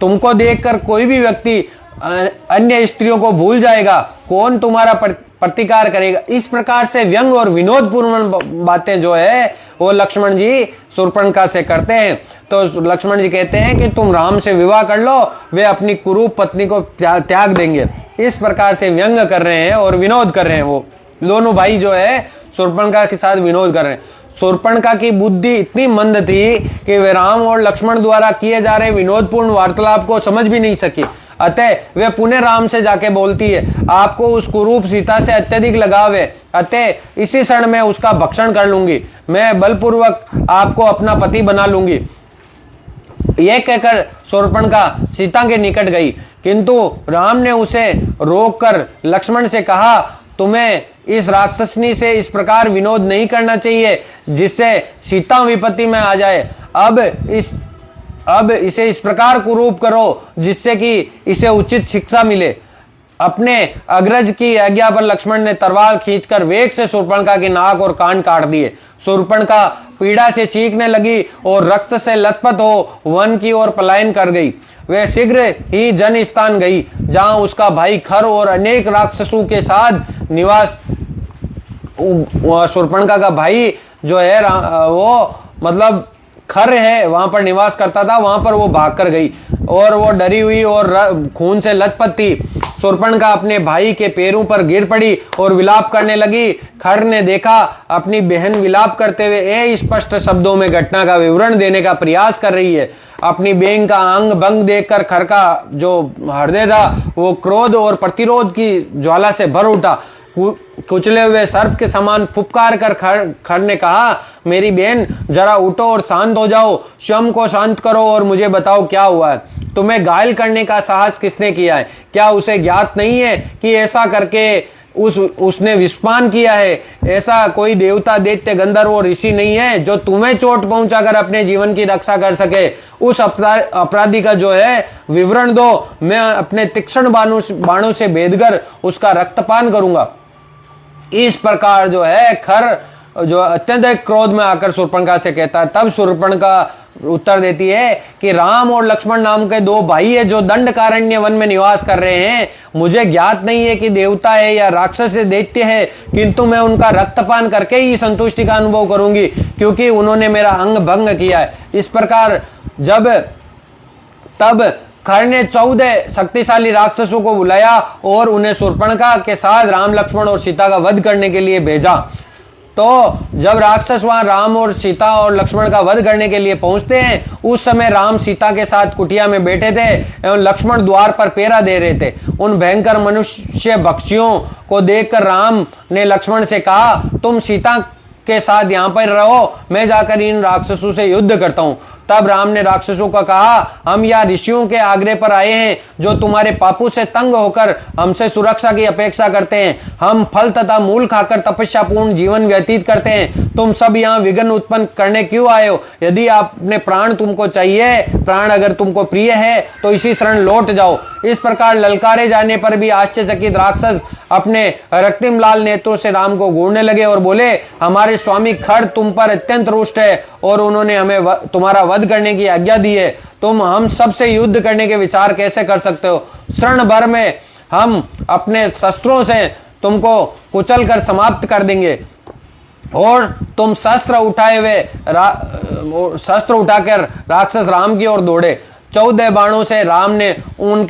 Speaker 1: तुमको देखकर कोई भी व्यक्ति अन्य स्त्रियों को भूल जाएगा, कौन तुम्हारा प्रतिकार करेगा। इस प्रकार से व्यंग और विनोदपूर्ण बातें जो है वो लक्ष्मण जी शूर्पणखा से करते हैं। तो लक्ष्मण जी कहते हैं कि तुम राम से विवाह कर लो, वे अपनी कुरूप पत्नी को त्याग देंगे। इस प्रकार से व्यंग कर रहे हैं और विनोद कर रहे हैं। वो दोनों भाई जो है शूर्पणखा के साथ विनोद कर रहे हैं। शूर्पणखा की बुद्धि इतनी मंद थी कि वे राम और लक्ष्मण द्वारा किए जा रहे विनोदपूर्ण वार्तालाप को समझ भी नहीं सकी। अतः वे पुनः राम से जाके बोलती है, आपको उस कुरूप सीता से अत्यधिक लगाव है, अतः इसी क्षण में उसका भक्षण कर लूंगी। मैं बलपूर्वक आपको अपना पति बना लूंगी। यह कहकर शूर्पणखा सीता के निकट गई, किंतु राम ने उसे रोककर लक्ष्मण से कहा, तुम्हें इस राक्षसनी से इस प्रकार विनोद नहीं करना चाहिए जिससे सीता विपत्ति में आ जाए। अब इसे इस प्रकार कुरूप करो जिससे कि इसे उचित शिक्षा मिले। अपने अग्रज की आज्ञा पर लक्ष्मण ने तलवार खींचकर वेग से शूर्पणखा की नाक और कान काट दिए। शूर्पणखा पीड़ा से चीखने लगी और रक्त से लथपथ हो वन की ओर पलायन कर गई। वह शीघ्र ही जन स्थान गई, जहां उसका भाई खर और अनेक राक्षसों के साथ निवास। शूर्पणखा का भाई जो है वो मतलब खर है, वहां पर निवास करता था। वहां पर वो भाग कर गई और वो डरी हुई और खून से लथपथ थी। शूर्पणखा अपने भाई के पैरों पर गिर पड़ी और विलाप करने लगी। खर ने देखा अपनी बहन विलाप करते हुए स्पष्ट शब्दों में घटना का विवरण देने का प्रयास कर रही है। अपनी बहन का अंग भंग देखकर खर का जो हृदय था वो क्रोध और प्रतिरोध की ज्वाला से भर उठा। कुचले हुए सर्प के समान फुफकार कर खर ने कहा, मेरी बहन जरा उठो और शांत हो जाओ, स्वयं को शांत करो और मुझे बताओ क्या हुआ है। तुम्हें घायल करने का साहस किसने किया है? क्या उसे ज्ञात नहीं है कि ऐसा करके उसने विस्पान किया है? ऐसा कोई देवता, दैत्य, गंधर्व और ऋषि नहीं है जो तुम्हें चोट पहुंचाकर अपने जीवन की रक्षा कर सके। उस अपराधी का जो है विवरण दो, मैं अपने तीक्ष्ण बाणों से भेदकर उसका रक्तपान करूंगा। इस प्रकार जो है खर जो अत्यंत क्रोध में आकर शूर्पणखा से कहता है। तब शूर्पणखा उत्तर देती है कि राम और लक्ष्मण नाम के दो भाई है जो दंडकारण्य वन में निवास कर रहे हैं। मुझे ज्ञात नहीं है कि देवता है या राक्षस है, दैत्य है, किंतु मैं उनका रक्तपान करके ही संतुष्टि का अनुभव करूंगी, क्योंकि उन्होंने मेरा अंग भंग किया है। इस प्रकार तब खर ने 14 शक्तिशाली राक्षसों को बुलाया और उन्हें शूर्पणखा के साथ राम, लक्ष्मण और सीता का वध करने के लिए भेजा। तो जब राक्षस वहां राम और सीता और लक्ष्मण का वध करने के लिए पहुंचते हैं, उस समय राम सीता के साथ कुटिया में बैठे थे एवं लक्ष्मण द्वार पर पहरा दे रहे थे। उन भयंकर मनुष्य भक्षियों को देखकर राम ने लक्ष्मण से कहा, तुम सीता के साथ यहाँ पर रहो, मैं जाकर इन राक्षसों से युद्ध करता हूँ। तब राम ने राक्षसों का कहा, हम यहाँ ऋषियों के आग्रह पर आए हैं जो तुम्हारे पापों से तंग होकर हमसे सुरक्षा की अपेक्षा करते हैं। हम फल तथा मूल खाकर तपस्यापूर्ण जीवन व्यतीत करते हैं। तुम सब यहाँ विघ्न उत्पन्न करने क्यों आए हो? यदि अपने प्राण तुमको चाहिए, प्राण अगर तुमको प्रिय है तो इसी शरण लौट जाओ। इस प्रकार ललकारे जाने पर भी आश्चर्यचकित राक्षस अपने रक्तिम लाल नेत्रों से राम को घूरने लगे और बोले, हमारे स्वामी खर तुम पर अत्यंत रुष्ट है और उन्होंने हमें तुम्हारा वध करने की आज्ञा दी है। तुम हम सबसे युद्ध करने के विचार कैसे कर सकते हो? क्षण भर में हम अपने शस्त्रों से तुमको कुचल कर समाप्त कर देंगे। और तुम शस्त्र उठाकर राक्षस राम की ओर दौड़े। 14 बाणों से राम ने उन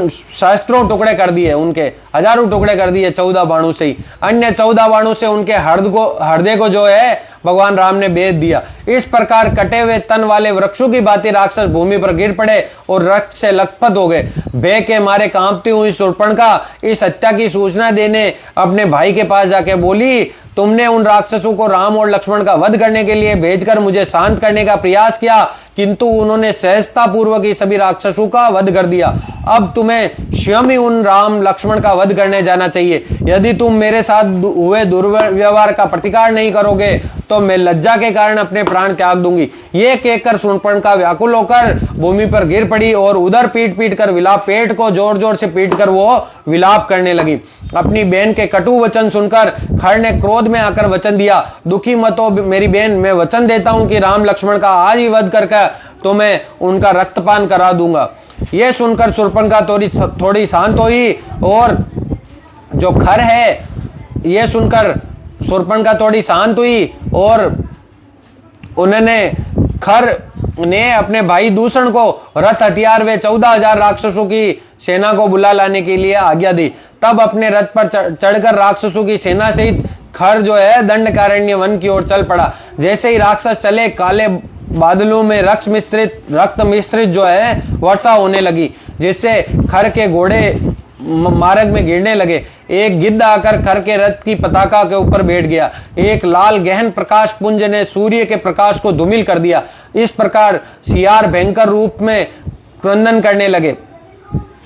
Speaker 1: शस्त्रों टुकड़े कर दिए, उनके हजारों टुकड़े कर दिए 14 बाणों से ही। अन्य 14 बाणों से उनके हृदय को जो है भगवान राम ने भेद दिया। इस प्रकार कटे हुए तन वाले वृक्षों की भांति राक्षस भूमि पर गिर पड़े और रक्त से लथपथ हो गए। भय के मारे कांपती हुई शूर्पणखा इस हत्या की सूचना देने अपने भाई के पास जाके बोली, तुमने उन राक्षसों को राम और लक्ष्मण का वध करने के लिए भेजकर मुझे शांत करने का प्रयास किया, किंतु उन्होंने सहजता पूर्वक ही सभी राक्षसों का वध कर दिया। अब तुम्हें स्वयं ही उन राम लक्ष्मण का वध करने जाना चाहिए। यदि तुम मेरे साथ हुए दुर्व्यवहार का प्रतिकार नहीं करोगे तो मैं लज्जा के कारण अपने प्राण त्याग दूंगी। ये कहकर शूर्पणखा व्याकुल होकर भूमि पर गिर पड़ी और उधर पीट कर पेट को जोर जोर से पीट कर वो विलाप करने लगी। अपनी बहन के कटु वचन सुनकर खर ने क्रोध में आकर वचन दिया, दुखी मत हो मेरी बहन, मैं वचन देता हूं कि राम लक्ष्मण का आज ही वध करके तो मैं उनका रक्तपान करा दूंगा। यह सुनकर शूर्पणखा थोड़ी शांत हुई और जो खर है, यह सुनकर शूर्पणखा थोड़ी शांत हुई और उन्होंने खर ने अपने भाई दूषण को रथ हथियार व 14,000 राक्षसों की सेना को बुला लाने के लिए आज्ञा दी। तब अपने रथ पर चढ़कर राक्षसों की सेना सहित खर जो है दंडकारण्य वन की ओर चल पड़ा। जैसे ही राक्षस चले, काले बादलों में रक्त मिश्रित जो है वर्षा होने लगी, जिससे खर के घोड़े मार्ग में गिरने लगे। एक गिद्ध आकर खर के रथ की पताका के ऊपर बैठ गया। एक लाल गहन प्रकाश पुंज ने सूर्य के प्रकाश को धूमिल कर दिया। इस प्रकार सियार भयंकर रूप में क्रंदन करने लगे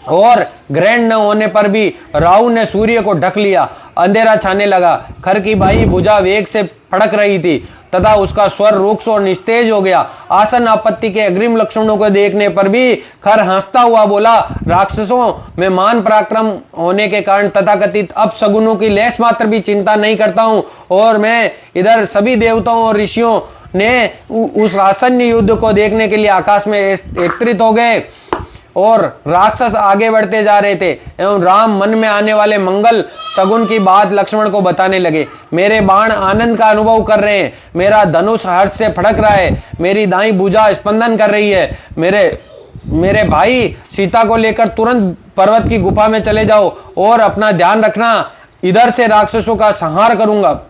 Speaker 1: और ग्रहण न होने पर भी राहु ने सूर्य को ढक लिया। अंधेरा छाने लगा। खर की बाई भुजा वेग से फड़क रही थी तथा उसका स्वर रुक्ष और निस्तेज हो गया। आसन आपत्ति के अग्रिम लक्षणों को देखने पर भी खर हंसता हुआ बोला, राक्षसों में मान पराक्रम होने के कारण तथाकथित अपशगुनों की लेस मात्र भी चिंता नहीं करता हूं और मैं इधर सभी देवताओं और ऋषियों ने उस आसन्न युद्ध को देखने के लिए आकाश में एकत्रित हो गए और राक्षस आगे बढ़ते जा रहे थे एवं राम मन में आने वाले मंगल सगुन की बात लक्ष्मण को बताने लगे। मेरे बाण आनंद का अनुभव कर रहे हैं, मेरा धनुष हर्ष से फड़क रहा है, मेरी दाई भुजा स्पंदन कर रही है। मेरे भाई सीता को लेकर तुरंत पर्वत की गुफा में चले जाओ और अपना ध्यान रखना, इधर से राक्षसों का संहार करूंगा।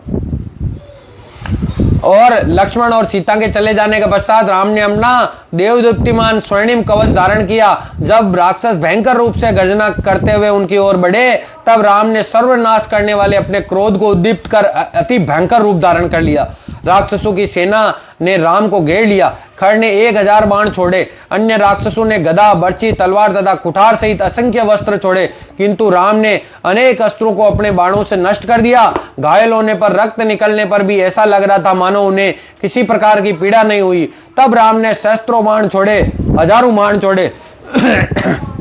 Speaker 1: और लक्ष्मण और सीता के चले जाने के पश्चात राम ने अपना देवदीप्तिमान स्वर्णिम कवच धारण किया। जब राक्षस भयंकर रूप से गर्जना करते हुए उनकी ओर बढ़े, तब राम ने सर्वनाश करने वाले अपने क्रोध को उद्दीप्त कर अति भयंकर रूप धारण कर लिया। राक्षसों की सेना ने राम को घेर लिया। खर ने 1000 बाण छोड़े। अन्य राक्षसों ने गदा, बर्छी, तलवार तथा कुठार सहित असंख्य वस्त्र छोड़े, किंतु राम ने अनेक अस्त्रों को अपने बाणों से नष्ट कर दिया। घायल होने पर, रक्त निकलने पर भी ऐसा लग रहा था मानो उन्हें किसी प्रकार की पीड़ा नहीं हुई। तब राम ने सहस्त्रों बाण छोड़े, हजारों बाण छोड़े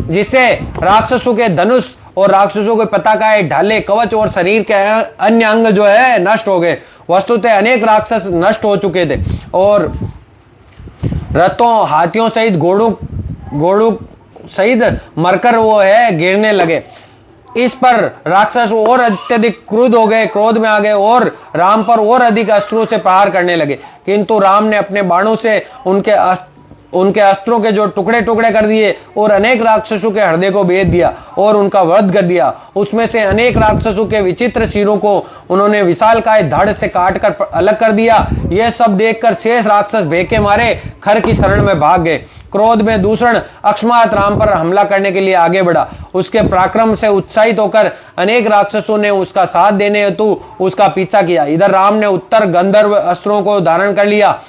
Speaker 1: जिससे राक्षसों के धनुष और राक्षसों के पताकाएं, ढाले, कवच और शरीर के अन्य अंग जो है नष्ट हो गए। वस्तुतः अनेक राक्षस नष्ट हो चुके थे और रथों, हाथियों सहित घोड़ों सहित मरकर वो है गिरने लगे। इस पर राक्षस और अत्यधिक क्रुद्ध हो गए, क्रोध में आ गए और राम पर और अधिक अस्त्रों से प्रहार करने लगे। किंतु राम ने अपने बाणों से उनके अस्त्रों के जो टुकड़े टुकड़े कर दिए और अनेक राक्षसों के हृदय को भेद दिया और उनका वध कर दिया। उसमें से अनेक राक्षसों के विचित्र सिरों को उन्होंने विशालकाय धड़ से काटकर अलग कर दिया। यह सब देखकर शेष राक्षस भेके मारे खर की शरण में भाग गए। क्रोध में दूषण अकस्मात राम पर हमला करने के लिए आगे बढ़ा। उसके पराक्रम से उत्साहित होकर अनेक राक्षसों ने उसका साथ देने हेतु उसका पीछा किया। इधर राम ने उत्तर गंधर्व अस्त्रों को धारण कर लिया।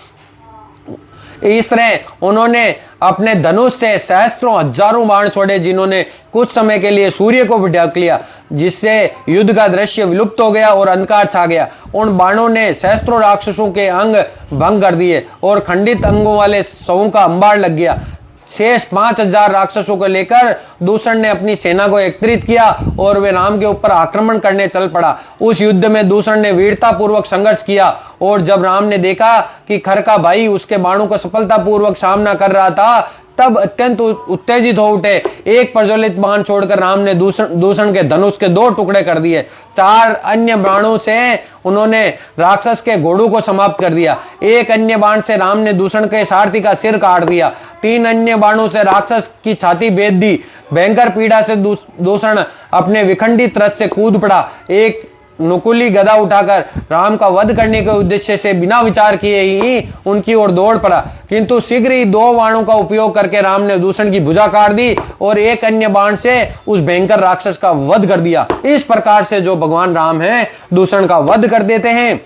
Speaker 1: इस तरह उन्होंने अपने धनुष से सहस्त्रों हजारों बाण छोड़े, जिन्होंने कुछ समय के लिए सूर्य को भी ढक लिया, जिससे युद्ध का दृश्य विलुप्त हो गया और अंधकार छा गया। उन बाणों ने सहस्त्रों राक्षसों के अंग भंग कर दिए और खंडित अंगों वाले शवों का अंबार लग गया। शेष 5000 राक्षसों को लेकर दूषण ने अपनी सेना को एकत्रित किया और वे राम के ऊपर आक्रमण करने चल पड़ा। उस युद्ध में दूषण ने वीरता पूर्वक संघर्ष किया और जब राम ने देखा कि खर का भाई उसके बाणों का सफलतापूर्वक सामना कर रहा था, तब अत्यंत उत्तेजित हो उठे। एक प्रज्वलित बाण छोड़कर राम ने दूषण के धनुष के 2 टुकड़े कर दिए। 4 अन्य बाणों से उन्होंने राक्षस के घोड़ों को समाप्त कर दिया। एक अन्य बाण से राम ने दूषण के सारथी का सिर काट दिया। 3 अन्य बाणों से राक्षस की छाती भेद दी। भयंकर पीड़ा से दूषण अपने विखंडित रथ से कूद पड़ा। एक नुकुली गदा उठाकर राम का वध करने के उद्देश्य से बिना विचार किए ही उनकी ओर दौड़ पड़ा, किंतु शीघ्र ही 2 बाणों का उपयोग करके राम ने दूषण की भुजा काट दी और एक अन्य बाण से उस भयंकर राक्षस का वध कर दिया। इस प्रकार से जो भगवान राम हैं दूषण का वध कर देते हैं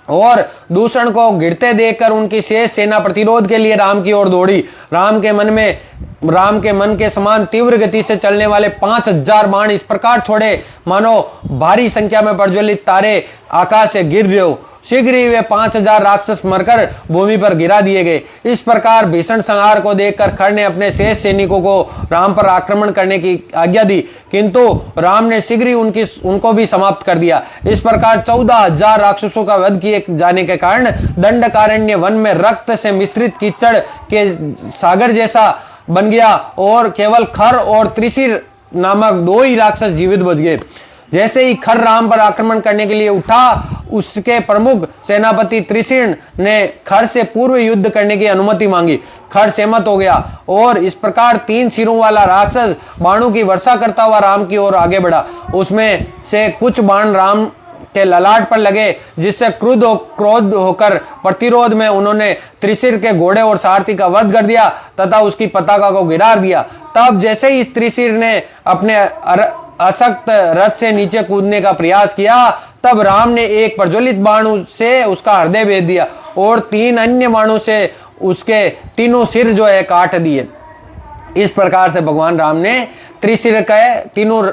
Speaker 1: और दूषण को गिरते देखकर उनकी शेष सेना प्रतिरोध के लिए राम की ओर दौड़ी। राम के मन के समान तीव्र गति से चलने वाले 5000 बाण इस प्रकार छोड़े मानो भारी संख्या में प्रज्वलित तारे आकाश से गिर रहे हो। शीघ्र ही वे 5000 राक्षस मरकर भूमि पर गिरा दिए गए। इस प्रकार भीषण संहार को देखकर खर ने अपने शेष सैनिकों को राम पर आक्रमण करने की आज्ञा दी, किंतु राम ने शीघ्र ही उनको भी समाप्त कर दिया। इस प्रकार 14000 राक्षसों का वध किए जाने के कारण दंडकारण्य वन में रक्त से मिश्रित कीचड़ के सागर जैसा बन गया और केवल खर और त्रिशिर नामक 2 ही राक्षस जीवित बच गए। जैसे ही खर राम पर आक्रमण करने के लिए उठा, उसके प्रमुख सेनापति त्रिशिर ने खर से पूर्व युद्ध करने की अनुमति मांगी। खर सहमत हो गया और इस प्रकार 3 सिरों वाला राक्षस बाणों की वर्षा करता हुआ राम की ओर आगे बढ़ा। उसमें से कुछ बाण राम के ललाट पर लगे, जिससे क्रोध होकर प्रतिरोध में उन्होंने त्रिशिर के घोड़े और सारथी का वध कर दिया तथा उसकी पताका को गिरा दिया। तब जैसे ही त्रिशिर ने अपने असक्त रथ से नीचे कूदने का प्रयास किया, तब राम ने एक प्रज्वलित बाण से उसका हृदय भेद दिया और 3 अन्य बाणों से उसके तीनों सिर जो है काट दिए। इस प्रकार से भगवान राम ने त्रिशिर के तीनों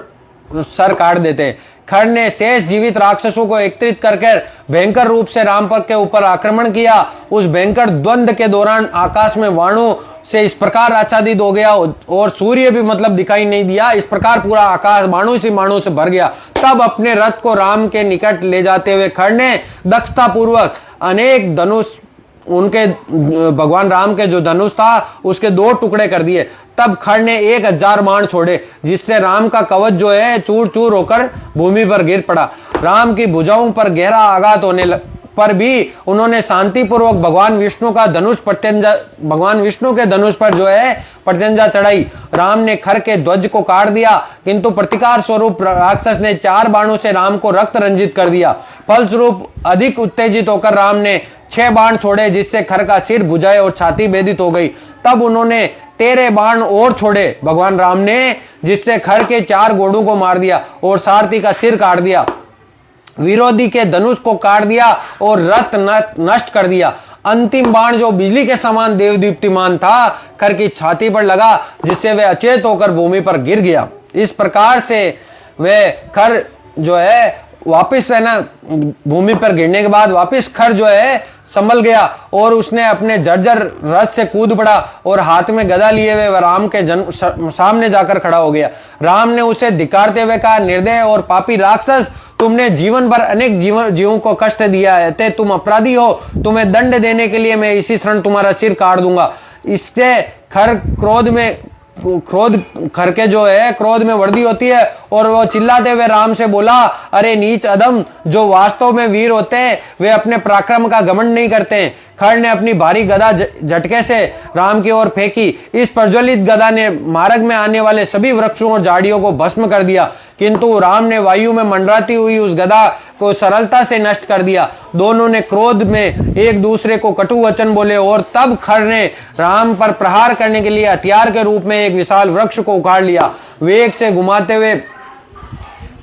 Speaker 1: सर काट देते। खर ने शेष जीवित राक्षसों को एकत्रित करके भयंकर रूप से राम पर के ऊपर आक्रमण किया। उस भयंकर द्वंद्व के दौरान आकाश में बाणों से इस प्रकार आच्छादित हो गया और सूर्य भी मतलब दिखाई नहीं दिया। इस प्रकार पूरा आकाश बाणों से भर गया। तब अपने रथ को राम के निकट ले जाते हुए खर ने दक्षता पूर्वक अनेक धनुष, उनके भगवान राम के जो धनुष था उसके 2 टुकड़े कर दिए। तब खर ने 1000 बाण छोड़े, जिससे राम का कवच जो है चूर चूर होकर भूमि पर गिर पड़ा। राम की भुजाओं पर गहरा आघात होने पर भी उन्होंने शांतिपूर्वक भगवान विष्णु के धनुष पर जो है प्रत्यंजा चढ़ाई। राम ने खर के ध्वज को काट दिया, किंतु प्रतिकार स्वरूप राक्षस ने 4 बाणों से राम को रक्त रंजित कर दिया। फलस्वरूप अधिक उत्तेजित होकर राम ने 6 बाण छोड़े, जिससे खर का सिर, भुजाएं और छाती भेदित हो गई। तब उन्होंने 13 बाण और छोड़े भगवान राम ने, जिससे खर के 4 घोड़ों को मार दिया और सारथी का सिर काट दिया, विरोधी के धनुष को काट दिया और रथ नष्ट कर दिया। अंतिम बाण जो बिजली के समान देवदीप्तिमान था, खर की छाती पर लगा, जिससे वह अचेत होकर भूमि पर गिर गया। इस प्रकार से वह खर जो है वापस है ना भूमि पर गिरने के बाद वापस खर जो है संभल गया और उसने अपने जर्जर रथ से कूद पड़ा और हाथ में गदा लिए हुए वह राम के सामने जाकर खड़ा हो गया। राम ने उसे धिक्कारते हुए कहा, निर्दय और पापी राक्षस, तुमने जीवन भर अनेक जीवों को कष्ट दिया है, ते तुम अपराधी हो। तुम्हें दंड देने के लिए मैं इसी क्षण तुम्हारा सिर काट दूंगा। इससे क्रोध खर के जो है क्रोध में वृद्धि होती है और वो चिल्लाते हुए राम से बोला, अरे नीच अधम, जो वास्तव में वीर होते हैं वे अपने पराक्रम का घमंड नहीं करते। खर ने अपनी भारी गदा झटके से राम की ओर फेंकी। इस प्रज्वलित गदा ने मार्ग में आने वाले सभी वृक्षों और झाड़ियों को भस्म कर दिया, किंतु राम ने वायु में मंडराती हुई उस गदा को सरलता से नष्ट कर दिया। दोनों ने क्रोध में एक दूसरे को कटु वचन बोले और तब खर ने राम पर प्रहार करने के लिए हथियार के रूप में एक विशाल वृक्ष को उखाड़ लिया। वेग से घुमाते हुए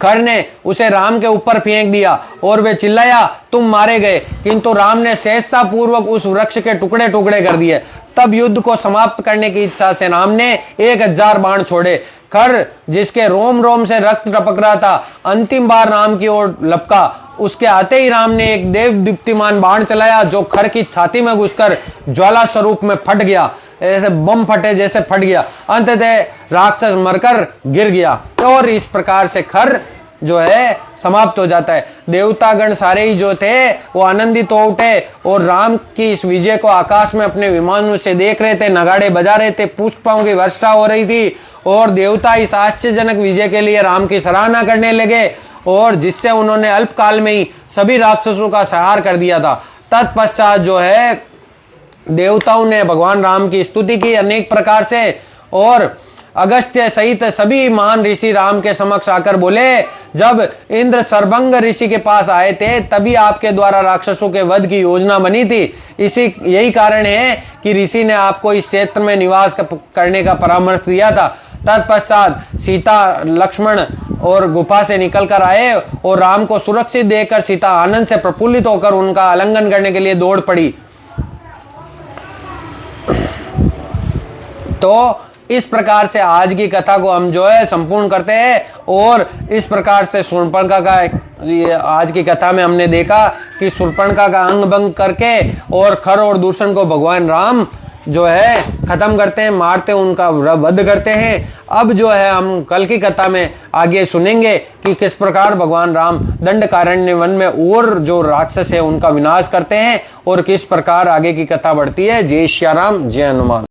Speaker 1: खर ने उसे राम के ऊपर फेंक दिया और वे चिल्लाया, तुम मारे गए। किंतु राम ने सहजता पूर्वक उस वृक्ष के टुकड़े टुकड़े कर दिए। तब युद्ध को समाप्त करने की इच्छा से राम ने 1000 बाण छोड़े। खर, जिसके रोम रोम से रक्त टपक रहा था, अंतिम बार राम की ओर लपका। उसके आते ही राम ने एक देव दीप्तिमान बाण चलाया जो खर की छाती में घुसकर ज्वाला स्वरूप में फट गया, ऐसे बम फटे जैसे फट गया। अंततः राक्षस मरकर गिर गया और इस प्रकार से खर जो है समाप्त हो जाता है। देवतागण सारे ही जो थे वो आनंदित हो उठे और राम की इस विजय को आकाश में अपने विमानों से देख रहे थे, नगाड़े बजा रहे थे, पुष्पों की वर्षा हो रही थी और देवता इस आश्चर्यजनक विजय के लिए राम की सराहना करने लगे और जिससे उन्होंने अल्पकाल में ही सभी राक्षसों का संहार कर दिया था। तत्पश्चात जो है देवताओं ने भगवान राम की स्तुति की अनेक प्रकार से और अगस्त्य सहित सभी महान ऋषि राम के समक्ष आकर बोले, जब इंद्र सर्वंग ऋषि के पास आए थे तभी आपके द्वारा राक्षसों के वध की योजना बनी थी। यही कारण है कि ऋषि ने आपको इस क्षेत्र में निवास करने का परामर्श दिया था। तत्पश्चात सीता लक्ष्मण और गुफा से निकल कर आए और राम को सुरक्षित देखकर सीता आनंद से प्रफुल्लित होकर उनका आलिंगन करने के लिए दौड़ पड़ी। तो इस प्रकार से आज की कथा को हम जो है संपूर्ण करते हैं और इस प्रकार से शूर्पणखा का आज की कथा में हमने देखा कि शूर्पणखा का अंग भंग करके और खर और दूषण को भगवान राम जो है खत्म करते हैं, मारते हैं, उनका वध करते हैं। अब जो है हम कल की कथा में आगे सुनेंगे कि किस प्रकार भगवान राम दंडकारण्य वन में और जो राक्षस है उनका विनाश करते हैं और किस प्रकार आगे की कथा बढ़ती है। जय श्री राम, जय हनुमान।